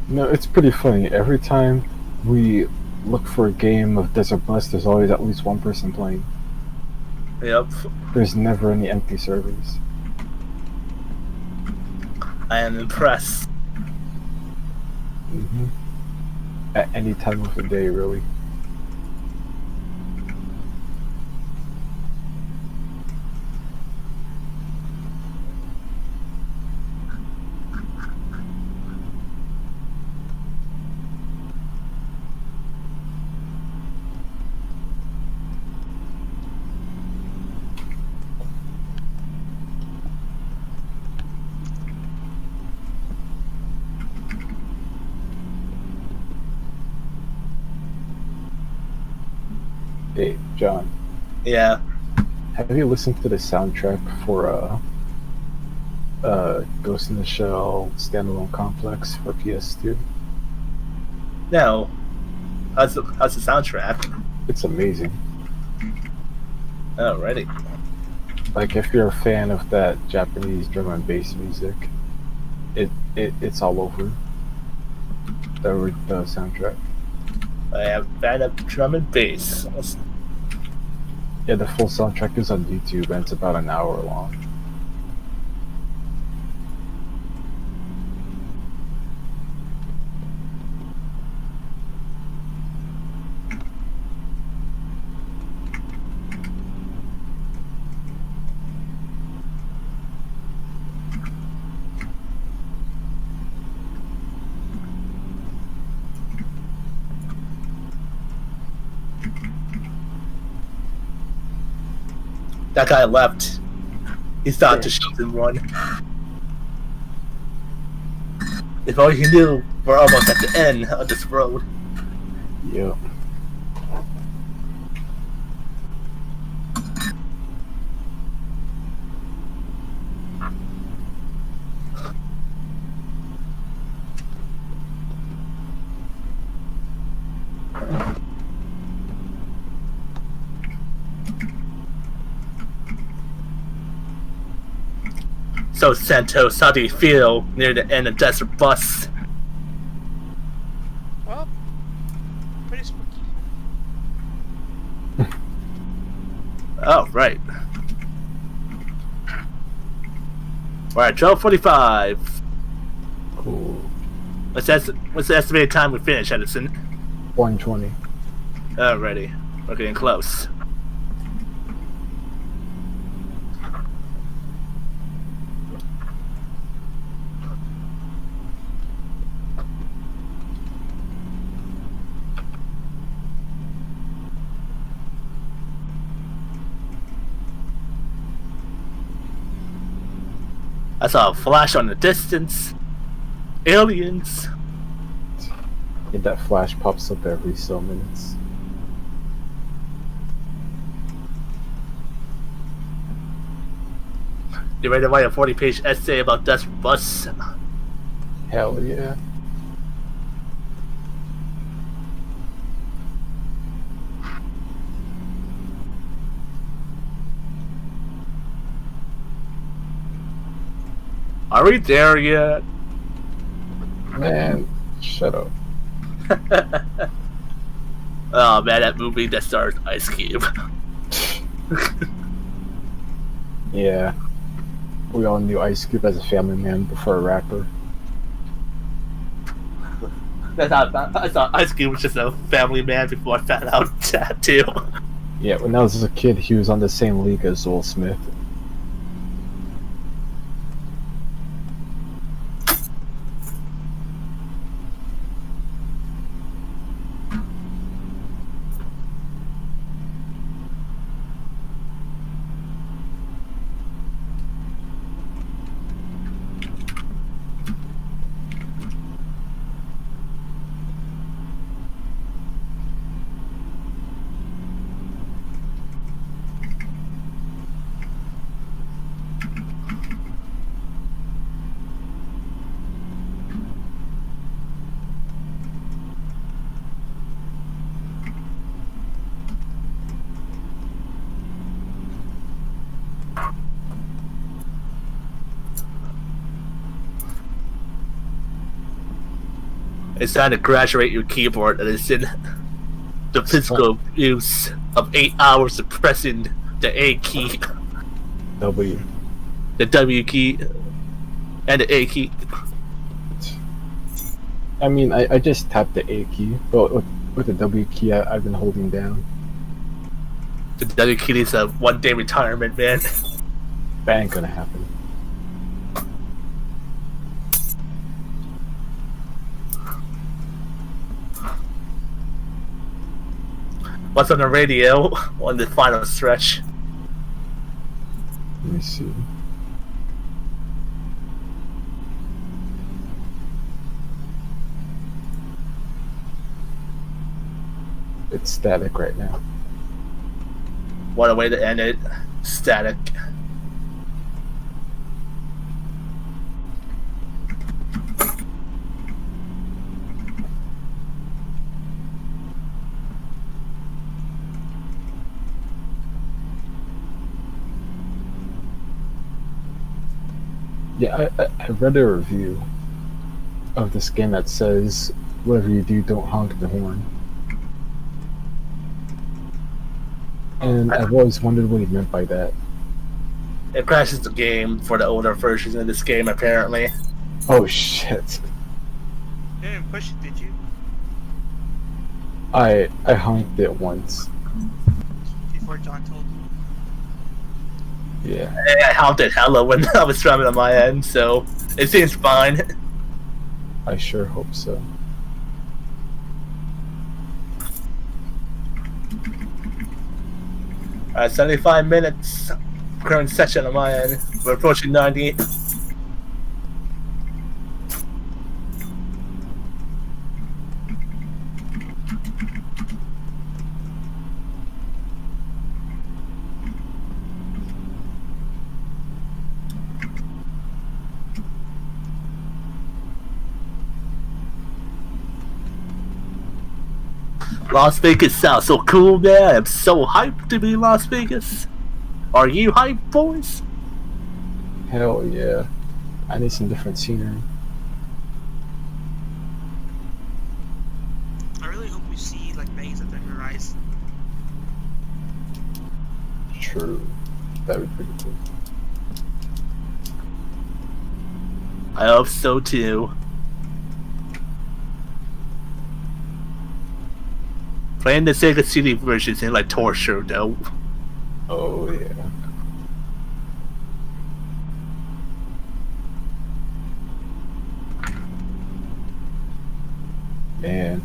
C: No, it's pretty funny. Every time we look for a game of Desert Bus, there's always at least one person playing.
B: Yep.
C: There's never any empty servers.
B: I am impressed.
C: At any time of the day, really. Hey, John,
B: Yeah.
C: have you listened to the soundtrack for Ghost in the Shell Standalone Complex for PS2?
B: No. How's the soundtrack?
C: It's amazing.
B: Alrighty.
C: Like, if you're a fan of that Japanese drum and bass music, it's all over the soundtrack.
B: I am a fan of drum and bass.
C: Yeah, the full soundtrack is on YouTube and it's about an hour long.
B: That guy left. He thought
C: Yeah.
B: to shoot in one. If all you knew, we're almost at the end of this road.
C: Yep.
B: So Santos, how do you feel near the end of Desert Bus?
A: Well, pretty spooky.
B: Oh, right. We're at 12:45.
C: Cool.
B: What's the estimated time we finish, Edison?
C: 120.
B: Alrighty. We're getting close. I saw a flash on the distance. Aliens.
C: Yeah, that flash pops up every so minutes.
B: You ready to write a 40-page essay about Desert Bus?
C: Hell yeah.
B: Are we there yet?
C: Man, shut up.
B: Oh man, that movie that stars Ice Cube.
C: Yeah. We all knew Ice Cube as a family man before a rapper.
B: I thought Ice Cube was just a family man before I found out that too.
C: Yeah, when I was a kid, he was on the same league as Will Smith.
B: It's time to graduate your keyboard, and it's in the physical use of 8 hours of pressing the A key,
C: W.
B: the W key, and the A key.
C: I mean, I just tapped the A key, but with the W key, I've been holding down.
B: The W key is a one-day retirement, man.
C: That ain't gonna happen.
B: What's on the radio on the final stretch?
C: Let me see. It's static right now.
B: What a way to end it. Static.
C: Yeah, I read a review of this game that says, whatever you do, don't honk the horn. And I've always wondered what he meant by that.
B: It crashes the game for the older versions of this game, apparently.
C: Oh shit.
A: You didn't push it, did you?
C: I honked it once.
A: Before John told you.
C: Yeah.
B: I honked it hella when I was driving on my end, so it seems fine.
C: I sure hope so.
B: Alright, 75 minutes. Current session on my end. We're approaching 90. Las Vegas sounds so cool, man. I'm so hyped to be in Las Vegas. Are you hyped, boys?
C: Hell yeah. I need some different scenery.
A: I really hope we see like Vegas at the horizon.
C: True. That would be pretty cool.
B: I hope so too. Playing the Sega CD versions in like torture though.
C: Oh yeah. Man,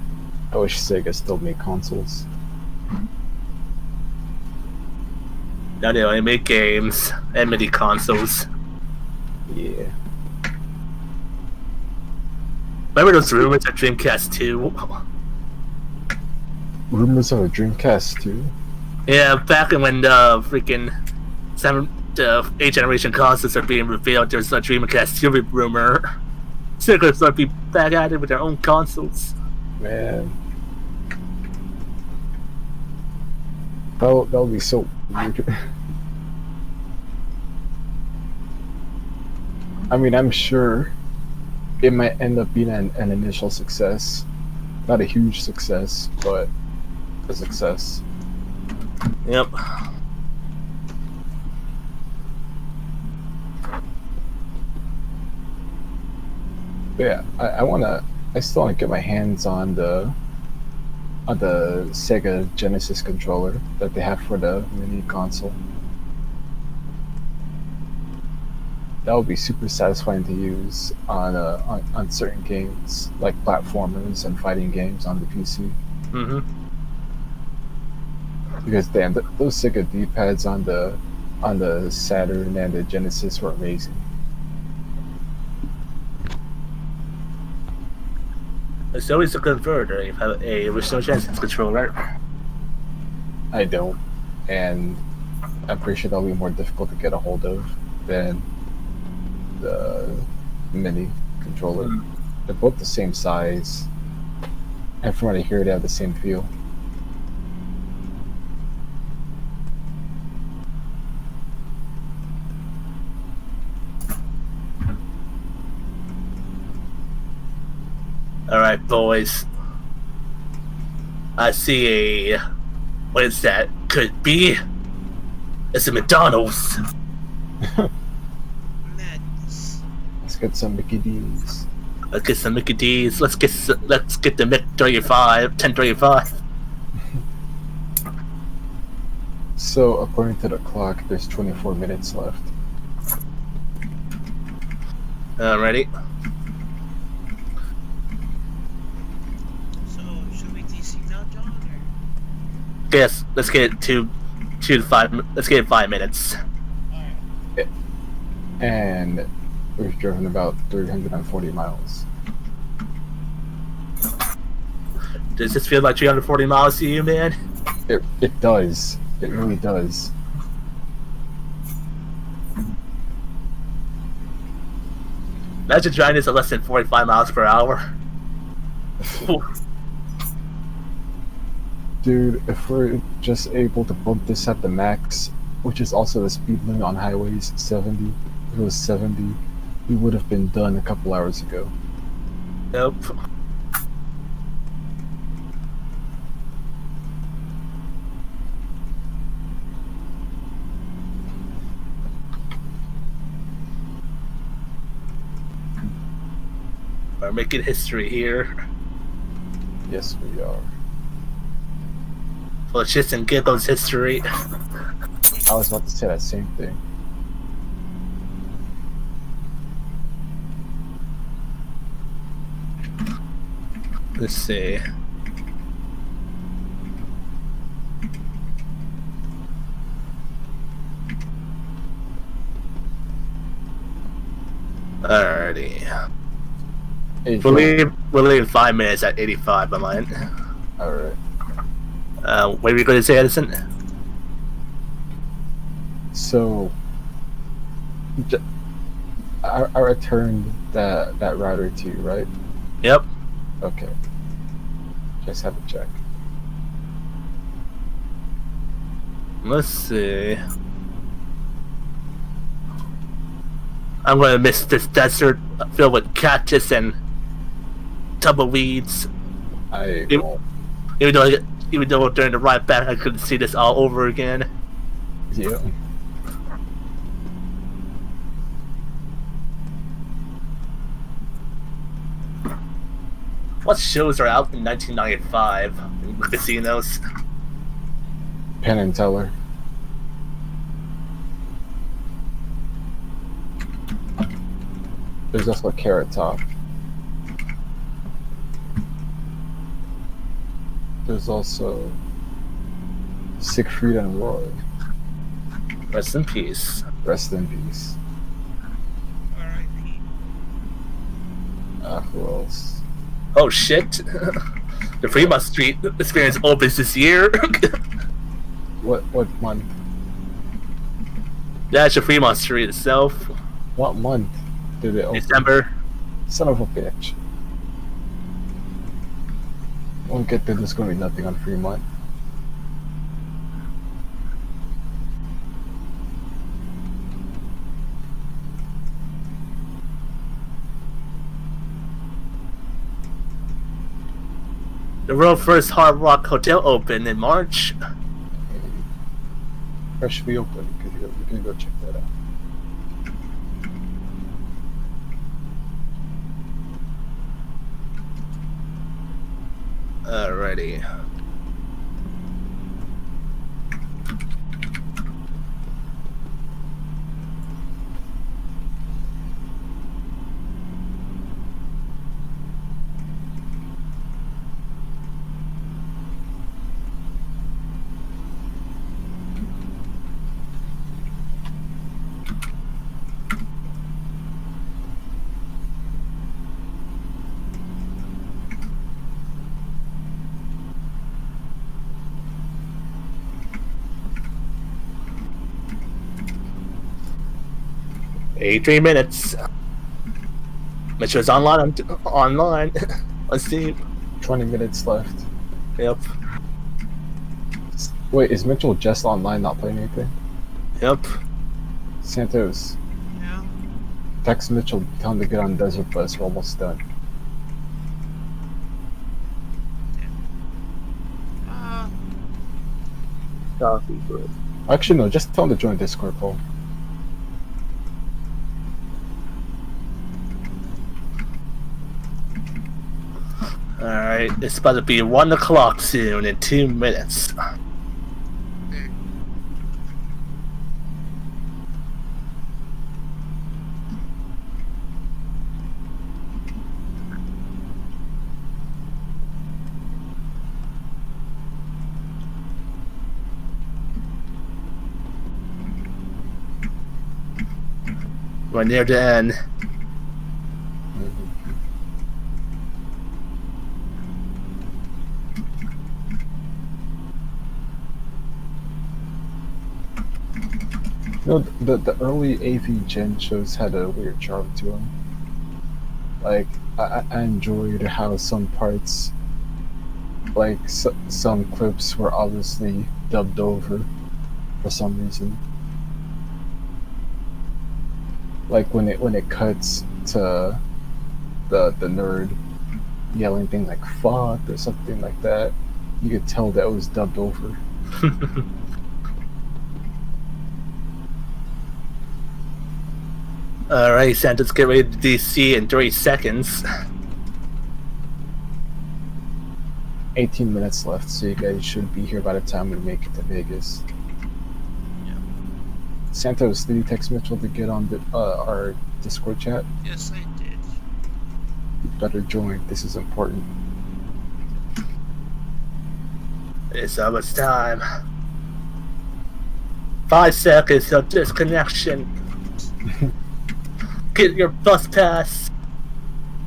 C: I wish Sega still made consoles.
B: Now they only make games and mini consoles.
C: Yeah.
B: Remember those rumors of Dreamcast 2?
C: Rumors of a Dreamcast too.
B: Yeah, back when the freaking 8th generation consoles are being revealed, there's a Dreamcast 2 rumor. Sega's gonna be back at it with their own consoles.
C: Man. That would be so weird. I mean, I'm sure it might end up being an initial success. Not a huge success, but a success.
B: Yep.
C: But yeah, I still want to get my hands on the Sega Genesis controller that they have for the mini console. That would be super satisfying to use on certain games like platformers and fighting games on the PC.
B: Mm-hmm.
C: Because damn, those Sega D-pads on the Saturn and the Genesis were amazing.
B: It's always a converter. You have a original Genesis controller.
C: I don't, and I'm pretty sure that'll be more difficult to get a hold of than the mini controller. They're both the same size, and from what I hear, they have the same feel.
B: Alright, boys. I see a... What is that? Could be... It's a McDonald's.
A: Madness.
C: Let's get some Mickey D's.
B: Let's get some Mickey D's. Let's get the Mick 35, 1035.
C: So, according to the clock, there's 24 minutes left.
B: Ready?
A: So should we DC now, John? Or?
B: Yes. Let's get it to 5. Let's get it 5 minutes.
A: Alright.
C: And we've driven about 340 miles.
B: Does this feel like 340 miles to you, man?
C: It does. It really does.
B: Imagine driving this at less than 45 miles per hour.
C: Dude, if we're just able to bump this at the max, which is also the speed limit on highways, 70, if it was 70, we would have been done a couple hours ago.
B: Nope. We're making history here.
C: Yes, we are.
B: For shits and giggles history.
C: I was about to say that same thing.
B: Let's see. Alrighty.
C: Hey,
B: We'll leave 5 minutes at 85 by mine.
C: Alright.
B: What are you going to say, Edison?
C: So, I returned that router to you, right?
B: Yep.
C: Okay. Just have to check.
B: Let's see. I'm going to miss this desert filled with cactus and tumbleweeds.
C: I
B: Yep.
C: won't.
B: Even though during the ride back I couldn't see this all over again.
C: Yeah.
B: What shows are out in 1995 in casinos?
C: Penn and Teller. There's also a Carrot Top. There's also Siegfried and Roy.
B: Rest in peace.
C: Rest in peace.
A: R.I.P.
C: Who else?
B: Oh shit! The Fremont Street experience opens this year.
C: What month?
B: That's the Fremont Street itself.
C: What month did it open?
B: December.
C: Son of a bitch. Won't get there, there's gonna be nothing on Fremont.
B: The world's first Hard Rock Hotel opened in March.
C: Where should we open? We can go check that out.
B: Alrighty. $83 minutes. Metro's online. Let's see.
C: 20 minutes left.
B: Yep.
C: Wait, is Mitchell just online not playing anything?
B: Yep.
C: Santos,
A: Yeah.
C: text Mitchell, tell him to get on Desert Bus, we're almost done.
B: Coffee break.
C: Actually, no, just tell him to join Discord call.
B: Alright, it's about to be 1 o'clock soon in 2 minutes. We're near the end.
C: No, the early AV Gen shows had a weird charm to them. Like I enjoyed how some parts, like some clips, were obviously dubbed over for some reason. Like when it cuts to the nerd yelling things like "fuck" or something like that, you could tell that was dubbed over.
B: Alright, Santos, get ready to DC in 3 seconds.
C: 18 minutes left, so you guys should be here by the time we make it to Vegas.
A: Yeah.
C: Santos, did you text Mitchell to get on our Discord chat?
A: Yes, I did.
C: You better join. This is important.
B: It's almost time. 5 seconds of disconnection. Get your bus pass.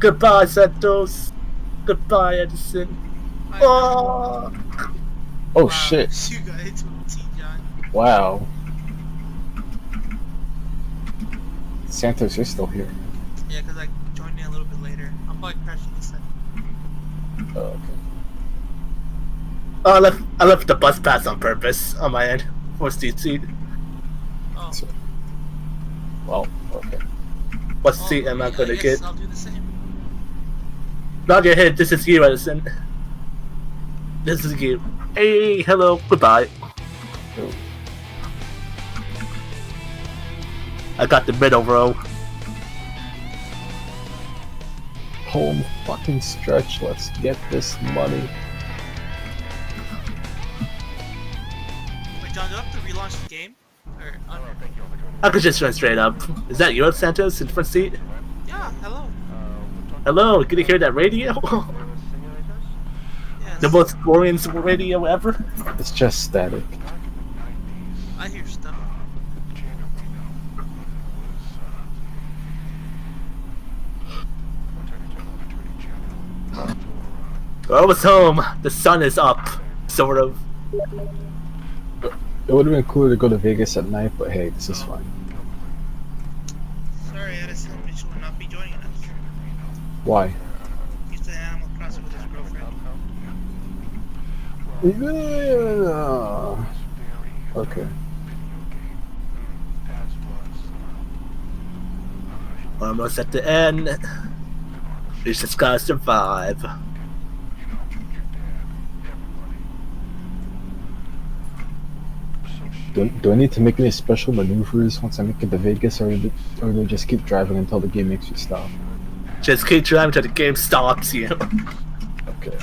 B: Goodbye, Santos. Goodbye, Edison. Oh!
C: Oh
A: Wow,
C: shit!
A: You guys with T John.
C: Wow. Santos, you're still here.
A: Yeah, because I joined in a little bit later. I'm probably crashing this time.
C: Oh, okay.
B: Oh, I left the bus pass on purpose on my end for seat.
A: Oh.
C: So, well, okay.
B: What seat am I gonna
A: guess
B: get?
A: I'll do the same.
B: Nod your head. This is you, Edison. This is you. Hey, hello, goodbye.
C: Oh.
B: I got the middle row.
C: Home fucking stretch. Let's get this money.
A: Wait, John, do I have to relaunch the game? Or
B: I could just run straight up. Is that you, Santos, in front seat?
A: yeah, hello.
B: Hello, can you hear that radio?
A: Yes.
B: The most boring radio ever?
C: It's just static.
A: I hear stuff.
B: We're almost home. The sun is up, sort of.
C: It would have been cooler to go to Vegas at night, but hey, this is fine.
A: Sorry, Edison Mitchell will not be joining us.
C: Why?
A: He's playing Animal Crossing with his girlfriend.
C: Okay.
B: Almost at the end. We just gotta survive.
C: Do I need to make any special maneuvers once I make it to Vegas, or do I just keep driving until the game makes you stop?
B: Just keep driving till the game stops you.
C: Okay.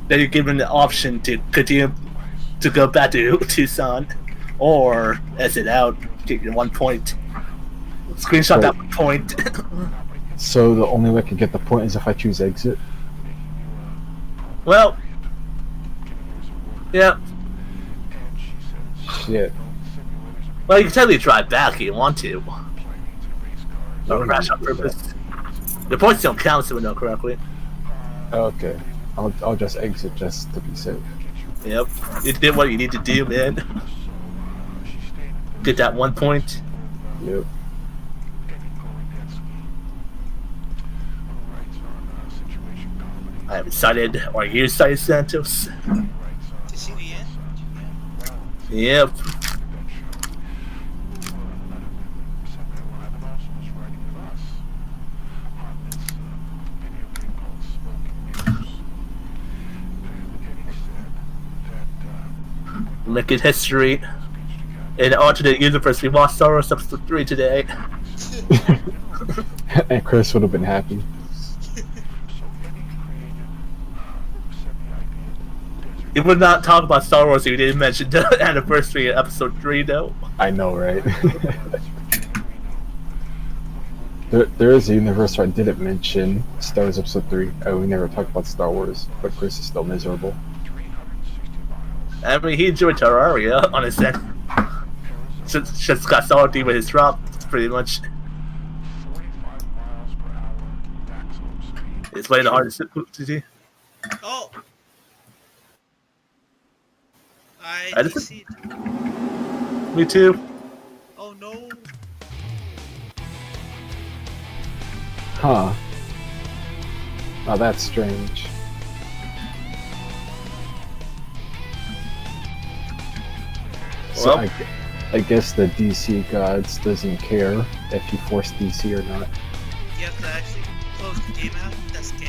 B: Then you're given the option to continue to go back to Tucson, or exit out, get your 1 point. Screenshot that 1 point.
C: So the only way I can get the point is if I choose exit?
B: Well, yeah.
C: Shit.
B: Well, you can totally drive back if you want to. Or crash on purpose. The points don't count, so we know correctly.
C: Okay. I'll just exit just to be safe.
B: Yep. You did what you need to do, man. Get that 1 point.
C: Yep.
B: I am excited. Are you excited, Santos?
A: To see the end?
B: Yep. Making history. In the alternate universe, we watched Star Wars Episode 3 today.
C: And Chris would have been happy.
B: You would not talk about Star Wars if you didn't mention the anniversary of Episode 3, though.
C: I know, right? there is a universe where I didn't mention Star Wars Episode 3. We never talked about Star Wars, but Chris is still miserable.
B: I mean, he enjoyed Terraria on his end. Just got salty with his drop, pretty much. It's playing the hardest difficulty.
A: Oh! I
B: just-
A: see.
B: Me too.
A: Oh no.
C: Huh. Oh, that's strange. So
B: Well-
C: I guess the DC gods doesn't care if you force DC or not.
A: You have to actually close the game out. That's gay.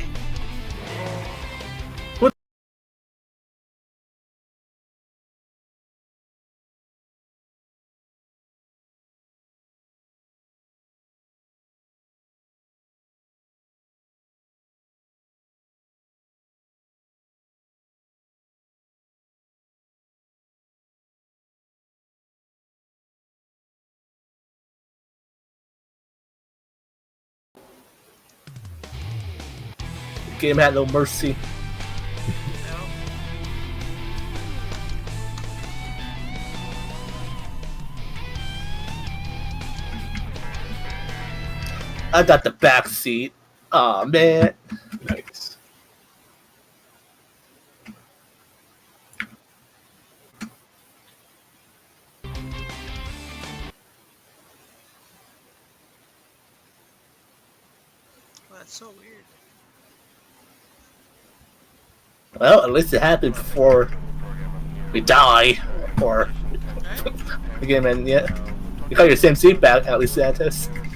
B: The game had no mercy.
A: No.
B: I got the back seat. Aw, man.
C: Nice.
A: Well, that's so weird.
B: Well, at least it happened before we die. Or
A: Right?
B: the game ends yet. You got your same seat back, at least, Santos.
A: Right?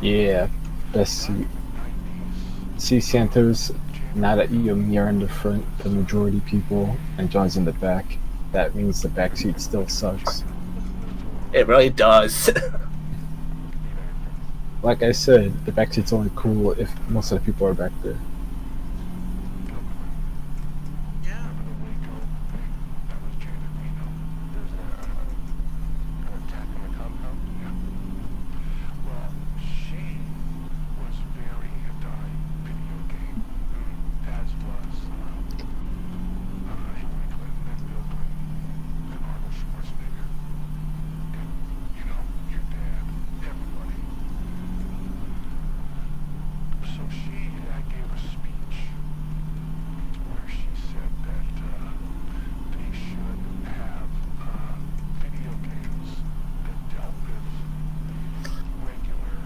C: Yeah, best seat. See, Santos, now that you're in the front, the majority people, and John's in the back, that means the back seat still sucks.
B: It really does.
C: Like I said, the back seat's only cool if most of the people are back there.
A: Yeah.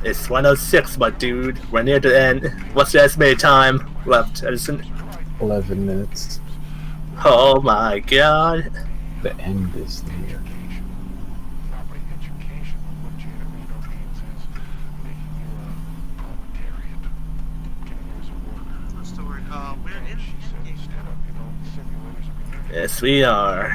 B: It's 1:06, my dude. We're near the end. What's the estimated time left, Edison?
C: 11 minutes.
B: Oh my god.
C: The end is near.
A: What's the word? We're in endgame.
B: Yes, we are.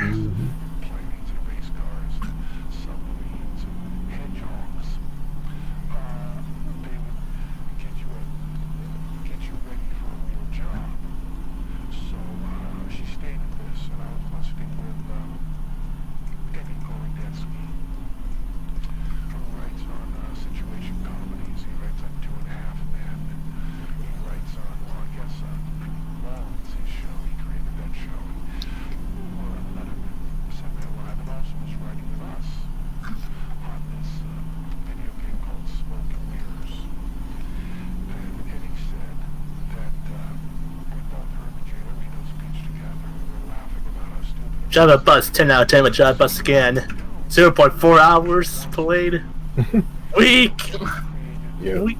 B: Java Bus 10 out of 10 with Java Bus again. 0.4 hours played. Weak!
C: Yeah,
B: Weak.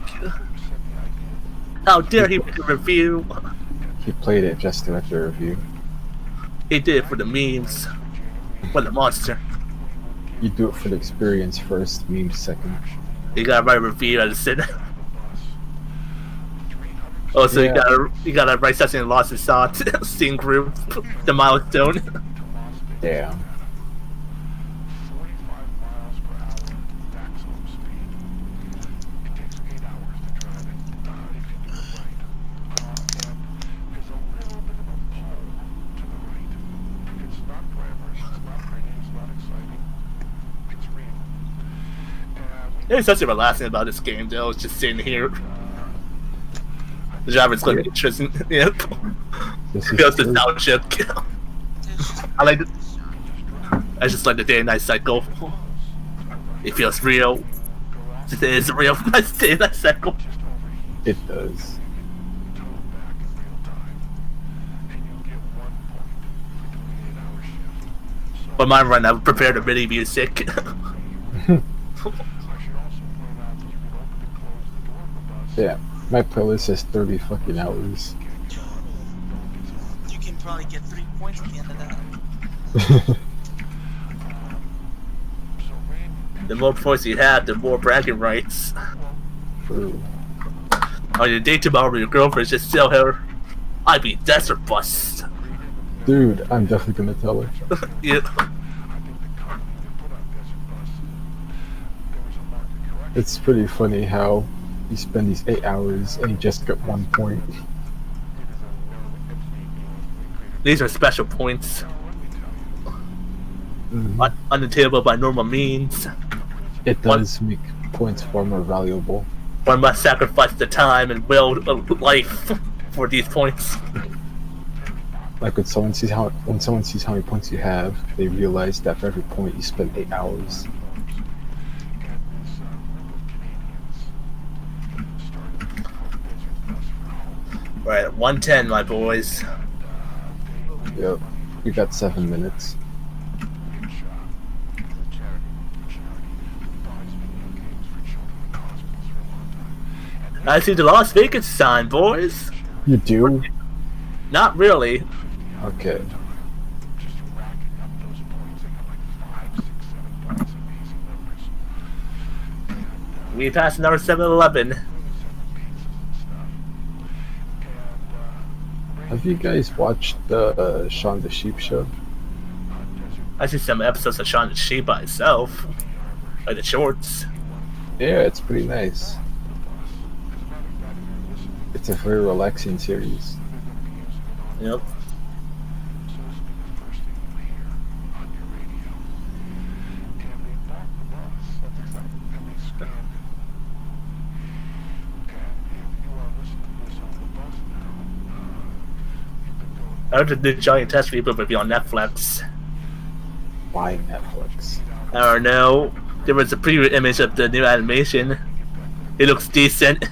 B: How dare he make a review?
C: he played it just to have the review.
B: He did it for the memes. For the monster.
C: You do it for the experience first, meme second.
B: You gotta write a review as it. Oh, so
C: Yeah.
B: you gotta write something in Lost and Sought scene group, the milestone.
C: Damn.
B: There's something relaxing about this game, though. It's just sitting here. The driver's looking interesting. Yep.
C: This is
B: Feels
C: true.
B: nostalgic. I like. I just like the day and night cycle. It feels real. It is real. Nice day and night cycle.
C: It does.
B: When mine run, I would prepare the MIDI music.
C: Yeah, my playlist is 30 fucking hours.
A: You can probably get 3 points at the end of that.
B: The more points you have, the more bragging rights.
C: True.
B: On your date tomorrow, your girlfriend just tell her, I be desert bus.
C: Dude, I'm definitely gonna tell her.
B: Yeah.
C: It's pretty funny how you spend these 8 hours and you just get 1 point.
B: These are special points.
C: Mhm.
B: On the table by normal means.
C: It does make points far more valuable.
B: One must sacrifice the time and will of life for these points.
C: Like when someone sees how many points you have, they realize that for every point you spend 8 hours.
B: Right, 110, my boys.
C: Yep. We got 7 minutes.
B: I see the Las Vegas sign, boys.
C: You do?
B: Not really.
C: Okay.
B: We passed another 7-Eleven.
C: Have you guys watched the Shaun the Sheep show?
B: I see some episodes of Shaun the Sheep by itself. Like the shorts.
C: Yeah, it's pretty nice. It's a very relaxing series.
B: Yep. I heard the new Giant Test reboot would be on Netflix.
C: Why Netflix?
B: I don't know. There was a preview image of the new animation. It looks decent.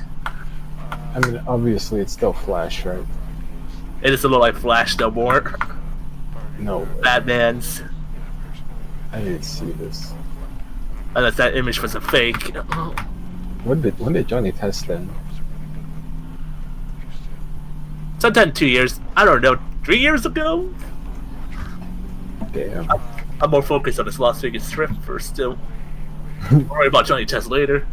C: I mean, obviously it's still Flash, right?
B: It is a little like Flash no more.
C: No,
B: Batman's.
C: I didn't see this.
B: Unless that image was a fake.
C: When did Johnny Test then?
B: Sometime 2 years. I don't know. 3 years ago?
C: Damn.
B: I'm more focused on this Las Vegas trip first still. I'll worry about Johnny Test later.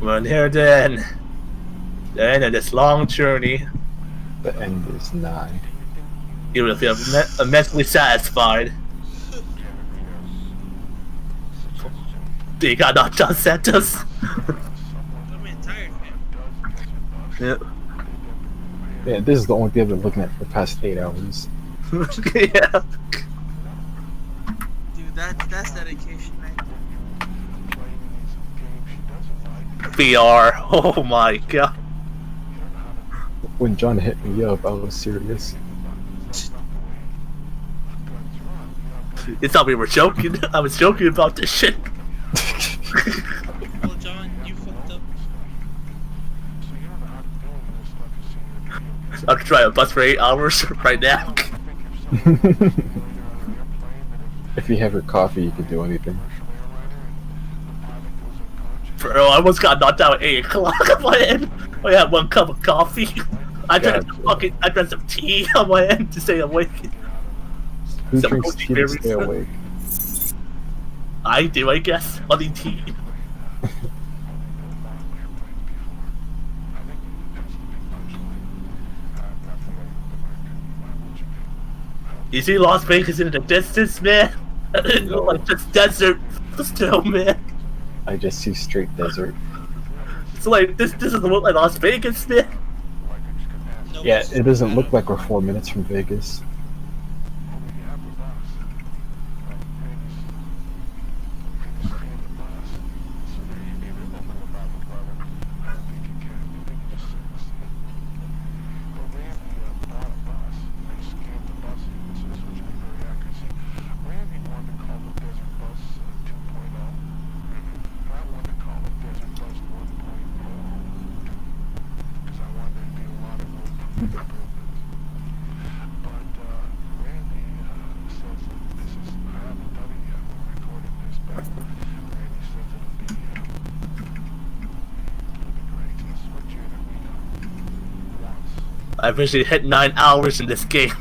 B: We're here then. The end of this long journey.
C: The end is nigh.
B: You will feel immensely satisfied. You got knocked out Santos.
A: I'm getting tired, man.
B: Yeah.
C: Yeah, this is the only thing I've been looking at for the past 8 hours.
B: Yeah.
A: Dude, that's dedication, man.
B: VR. Oh my god.
C: When John hit me up, I was serious.
B: You thought we were joking? I was joking about this shit.
A: Well, John, you fucked up.
B: I'm trying to bus for 8 hours right now.
C: If you have your coffee, you can do anything.
B: Bro, I almost got knocked out at 8 o'clock on my end. I had 1 cup of coffee. I drank some tea on my end to stay awake.
C: Who
B: Some
C: drinks
B: protein
C: tea to
B: berries.
C: stay awake?
B: I do, I guess. I'll need tea. You see Las Vegas in the distance, man? It looks like just desert still, man.
C: I just see straight desert.
B: It's like, this doesn't look like Las Vegas, man.
A: Nope.
C: Yeah, it doesn't look like we're 4 minutes from Vegas.
B: I officially hit 9 hours in this game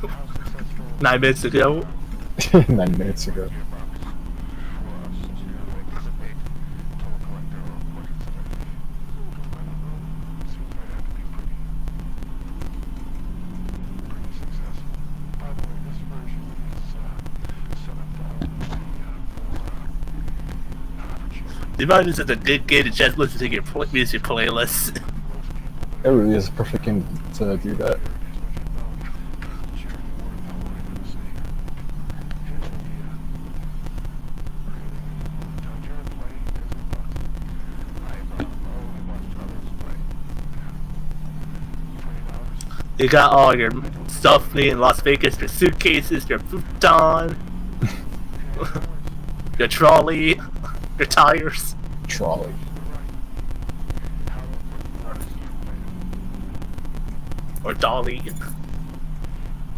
B: 9 minutes ago.
C: 9 minutes ago.
B: The amount is a good game to just listen to your music playlist.
C: It really is a perfect game to do that.
B: You got all your stuff in Las Vegas, your suitcases, your futon, your trolley, your tires.
C: Trolley.
B: Or dolly.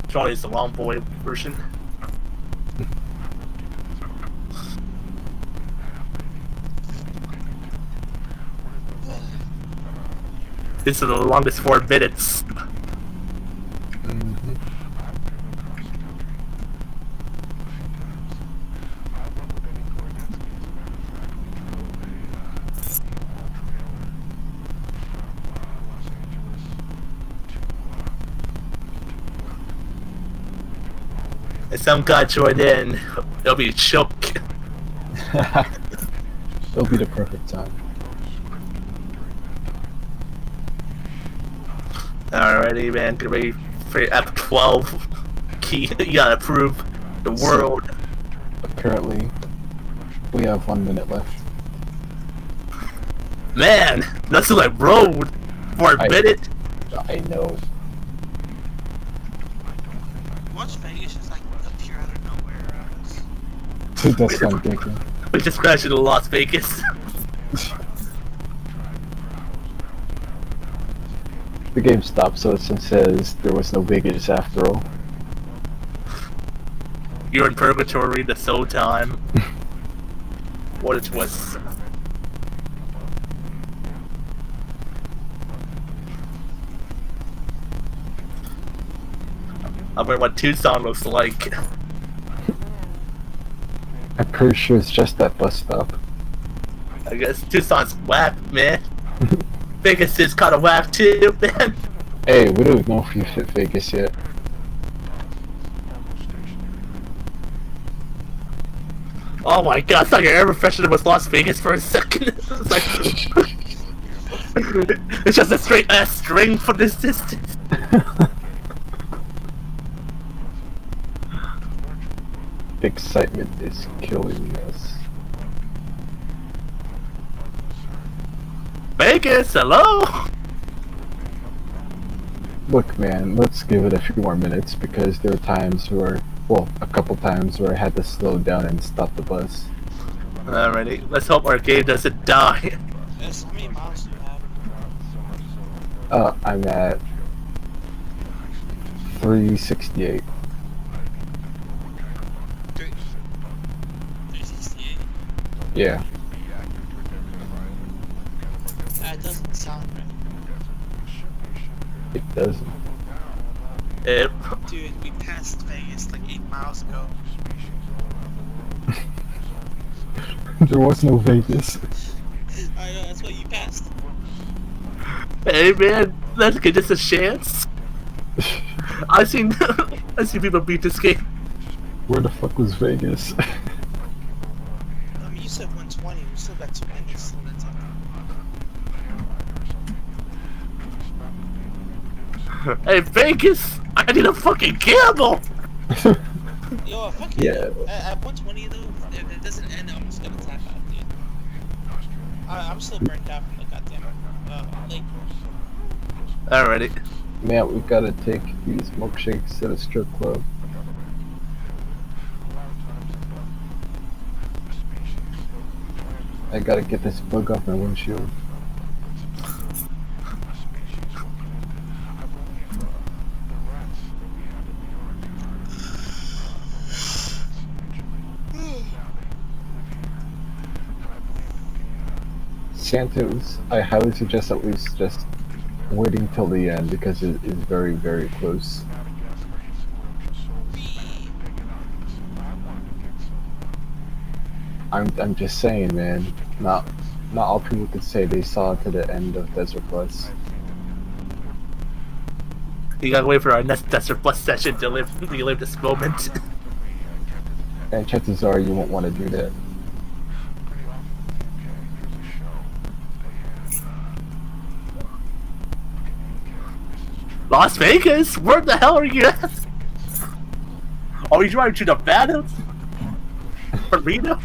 B: Trolley is the long boy version. This is the longest 4 minutes.
C: Mm-hmm.
B: If some guy joined in, it'll be a choke.
C: It'll be the perfect time.
B: Alrighty, man, get ready for your F12 key. You gotta prove the world.
C: Apparently, we have 1 minute left.
B: Man, that's like road for a minute.
C: I know.
A: Watch Vegas just like appear out of nowhere around us.
C: That's what I'm thinking.
B: We just crashed into Las Vegas.
C: The game stops us and says there was no Vegas after all.
B: You're in purgatory this whole time. What it was. I wonder what Tucson looks like.
C: I'm pretty sure it's just that bus stop.
B: I guess Tucson's whack, man. Vegas is kind of whack too, man.
C: Hey, we don't know if you fit Vegas yet.
B: Oh my god, I thought your air freshener was Las Vegas for a second. It's like it's just a straight ass string for this distance.
C: The excitement is killing us.
B: Vegas, hello?
C: Look, man, let's give it a few more minutes because there are times where, well, a couple times where I had to slow down and stop the bus.
B: Alrighty, let's hope our game doesn't die.
A: Yes, how many miles do you have?
C: I'm at 368.
A: 368?
C: Yeah.
A: That doesn't sound right.
C: It doesn't.
B: Yep.
A: Dude, we passed Vegas like 8 miles ago.
C: There was no Vegas.
A: I know, that's what you passed.
B: Hey man, let's get just a chance. I've seen people beat this game.
C: Where the fuck was Vegas?
A: I mean, you said 120, we still got 2 minutes. That's all.
B: Hey Vegas, I need a fucking gamble.
A: Yo, fuck
C: Yeah.
A: it. At 120 though, if it doesn't end, I'm just gonna tap out, dude. I'm still burnt out from the goddamn lake.
B: Alrighty.
C: Man, we gotta take these milkshakes to the strip club. I gotta get this bug off my windshield. Santos, I highly suggest at least just waiting till the end because it is very, very close. I'm just saying, man. Not all people could say they saw to the end of Desert Plus.
B: You gotta wait for our next Desert Plus session to relive this moment.
C: And chances are you won't want to do that.
B: Las Vegas? Where the hell are you at? Are we driving to Nevada? Arena?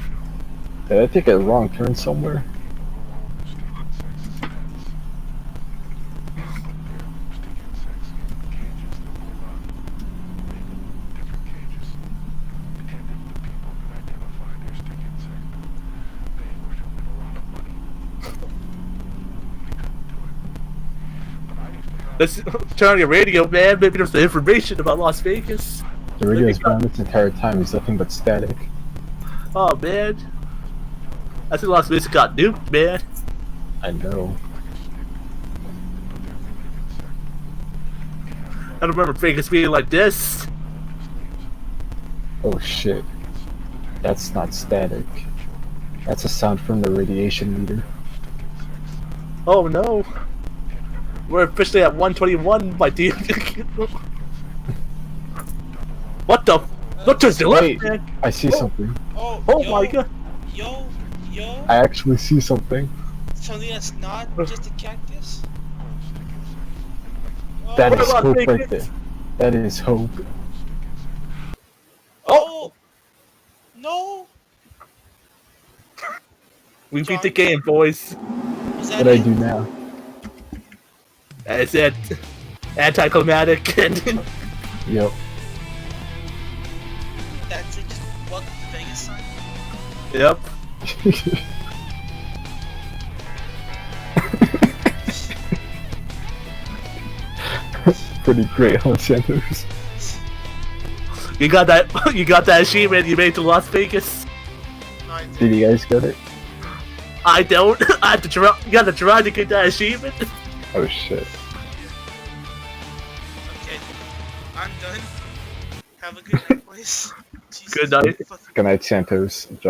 C: Did I take a wrong turn somewhere?
B: Let's turn on your radio, man. Maybe there's some information about Las Vegas.
C: The radio's been on this entire time. It's nothing but static.
B: Oh, man. I think Las Vegas got nuked, man.
C: I know.
B: I don't remember Vegas being like this.
C: Oh shit. That's not static. That's a sound from the radiation meter.
B: Oh, no. We're officially at 121, my dude. What the? What does the
C: Wait,
B: left, man?
C: I see something.
A: Oh,
B: Oh
A: yo,
B: my god.
A: Yo,
C: I actually see something.
A: something that's not just a cactus? Oh,
C: That
B: What
C: is
B: about
C: hope right
B: Vegas?
C: there. That is hope.
A: oh! No!
B: We beat the game, boys.
A: Was that
C: What do I
A: it?
C: do now?
B: That's it. Anticlimactic and
C: Yep.
A: That's it, just welcome to Vegas, son?
B: yep.
C: Pretty great, huh, Santos?
B: You got that. You got that achievement. You made it to Las Vegas.
A: No, I didn't.
C: Did you guys get it?
B: I don't. I have to try. You got to try to get that achievement.
C: Oh shit.
A: Okay, I'm done. Have a good night, boys. Jesus
B: Good night.
A: fucking
C: Good night, Santos.